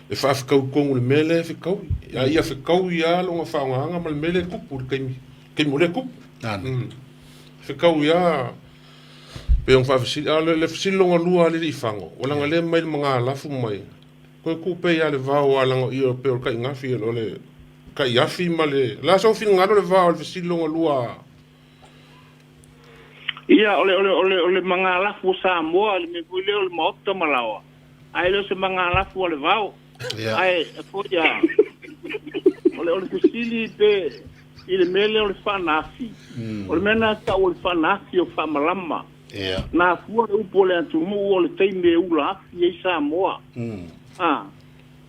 e whaafakau kongu le mele whikau ia whikau ia longa whaonga ma le mele kupu le kaimi le kupu whikau ia pe on fa le fasilonga lua le ifango o langa le mai mga lafu mai ko ku pe ya le vao ala ngo io pe o kai ngafi o le kai yafi male la so fin ngalo le vao le fasilonga lua ia ole mga lafu sa mo le me pule o le moto malawa ai le se mga lafu o le vao ai fo ya ole fasili pe ile mele o le fanafi o le mena ta o le fanafi o fa malama na fua upo le atumu o le teime ula afi e Samoa.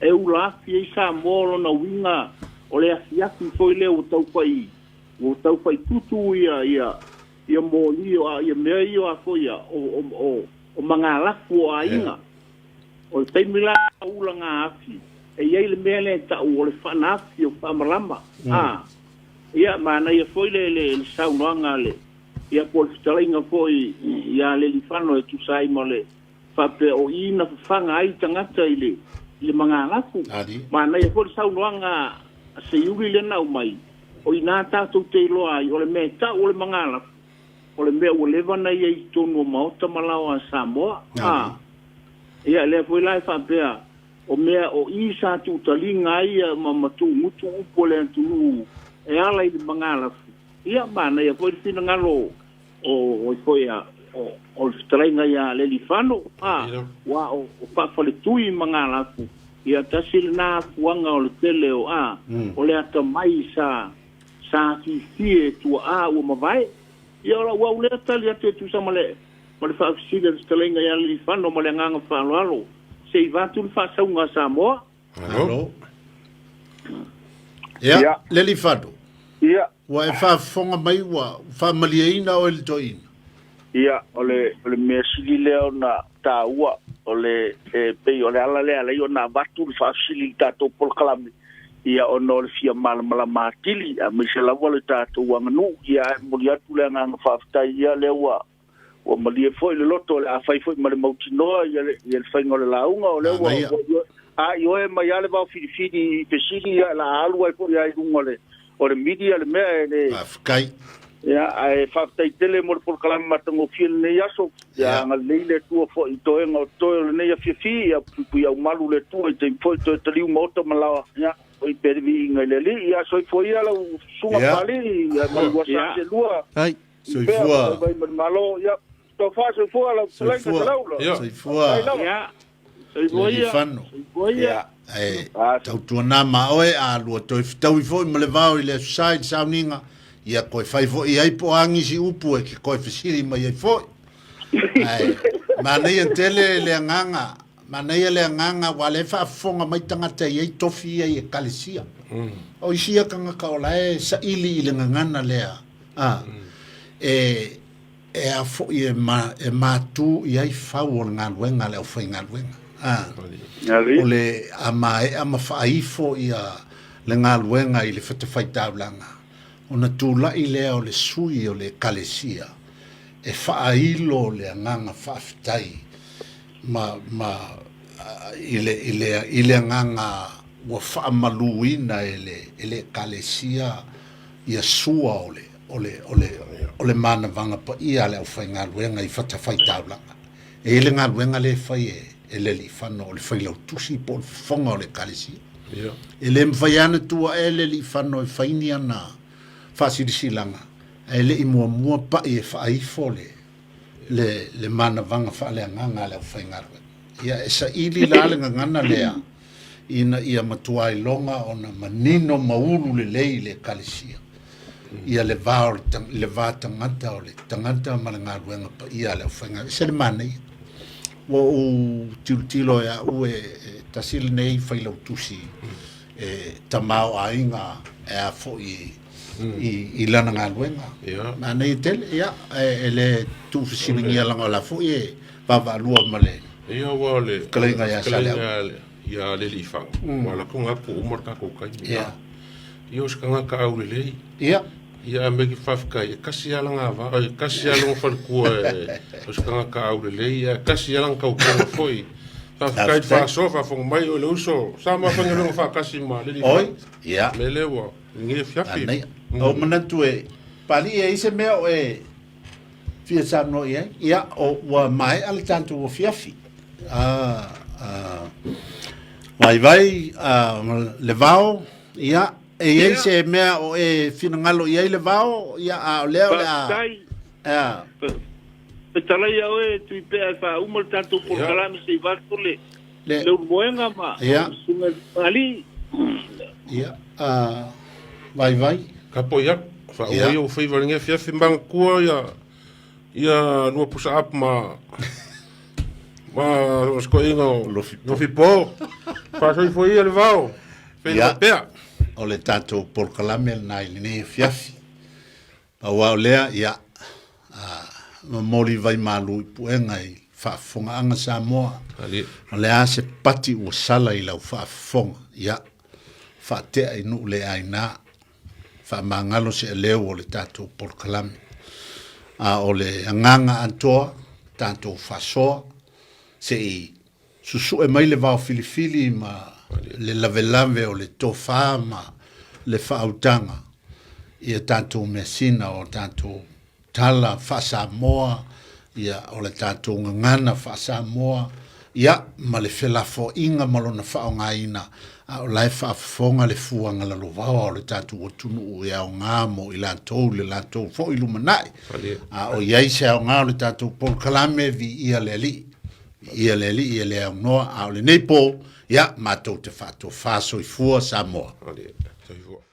E ula afi e Samoa lo na winga o le afi foi le o taupai tutu ia moli o ia mea ia a foi o mga lafu a inga. O le teime la ula nga afi. E iei le mea le ta o le whanafi o whamarama. Ia mana ia foi le saunoanga le. Ia por stalinga foi ia le lifano e tu sai mole fa pe o ina fanga ai tangata ile mga lafu mana ia por saunoanga se yuri le na mai o ina ta tu te lo ai o le meta o le mga lafu o le me o le vana ia i tonu maota malawa Samoa ia le foi lai fa pe o mea o isa tu talinga ia mamatu mutu upo le tu e ala i mga lafu ia mana ia foi fina ngalo o foi o strainga ia le lifano wa o pa fale tui mga lafu ia tasil na fuanga o le tele o a o le ata mai sa fie tu a o mavai ia la wa le tali ate tu sa male fa fsida stelenga ia li fano male nganga fa lalo se va tu fa sa unga sa mo Hello. Ya, leli fado. Ia. Wa e fa fonga mai wa fa maliaina o el toin. Ia, ole mesili leo na taua ole pe ole ala le ona batu fa facilita to por kalami. Ia ono le fia mala matili a misela wale tato wanganu ia mulia tule nga fa fta ia lewa. O malie foi le loto le afai foi male mautino ia le fai ngole launga ole wa. Yo e mai ale va fini pesili la alua por ia ngole. O le media le me le afkai ya ai fa tai tele mor por kalam matango fil ne yaso ya ngal leile tu fo ito en to ne ya fi ya pu ya malu le tu te fo to te liu moto mala ya oi pervi ngaleli ya so fo ya la sunga pali ya ma sa se lua ai so fo vai malo ya to fa so fo la play de laula so fo ya so ya e tau tuana ma oe a lua toi tau i foi ma le vau i le society sauninga ia koe fai foi i ai po angi si upu e ki koe fesiri ma i ai foi ma nei antele le anganga ma nei le anganga wa le fa fonga mai tangata i ai tofi i e kalesia o i sia kanga kaolae sa ili i le ngangana lea e a foi e matu i ai fau o ngā luenga le o fai ngā luenga ole ama faifo ia le ngaluenga i le whatawhaitaulanga ona tula i lea o le sui o le kalesia e whailo le anganga whaftai i le anganga wa whaamaluina e le kalesia ia sua o le mana vanga pa ia le au whai ngaluenga i whatawhaitaulanga e le ngaluenga le whai e le li fano le fai lau tusi po fonga o le kalisi e le mwhaiana tua e le li fano e whaini ana whasirisilanga e le i mua pa i e whaifo le mana vanga whaale anganga le au whai ngarwe ia e sa ili lalenga ngana lea ina ia matua i longa o na manino maulu le lei le kalisia ia le vā tangata o le tangata ma le ngaruenga pa ia le au whai ngarwe se le mana ia wo tilo ya ue tasil nei fai lau tusi tamau ainga e a fo i lana ngā luenga ma nei tele ia ele tu fisilingia langa la fo i pava lua male ia wale kalenga ya sale ia le li fang wala kunga ku umar ka ko kai ia skanga ka au le ia me ki fafka ia kasi ala nga va kasi ala fa ku skanga ka au le ia kasi ala ka ko foi fafka fa so fa fo mai o le uso sama fa ngelo fa kasi ma le oi ia me le wo ngi fiafi o manatu e pali e ise me o e fia sa no ia o wa mai al tanto o fiafi vai le vao ia e se mea o e finangalo ia le vao ia a leo a petala ia o e tu pe fa umol tanto por kalami se va tole le moenga ma sunga ali ia vai kapo ia fa o favor nge fia fimbang ku ia no pusa up ma sko ingo no fi po fa so foi le vao fe pea o le tato por kalame na ne fiafi pa wa lea ia ma moli vai malu puenga i fa fonga anga sa mo o le ase pati o sala i lau fa fonga ia fa te ai nu le aina fa mangalo se leo o le tato por kalame o le anganga antoa tato fa so se i susu e mai le va filifili ma le lavelave o le tofa ma le whautanga ia tātou mesina o tātou tala whasamoa ia o le tātou ngana whasamoa ia ma le whelafo inga malona whaongaina o lai whaafonga le fuanga la lovawa o le tātou o tunu ia o ngamo i lātou le lātou fo ilumanai o iai se o ngā o le tātou por kalame vi ia le li ia le li ia le no a le nei po ia matou te fato faso i fua Samoa. Ale, tai fua.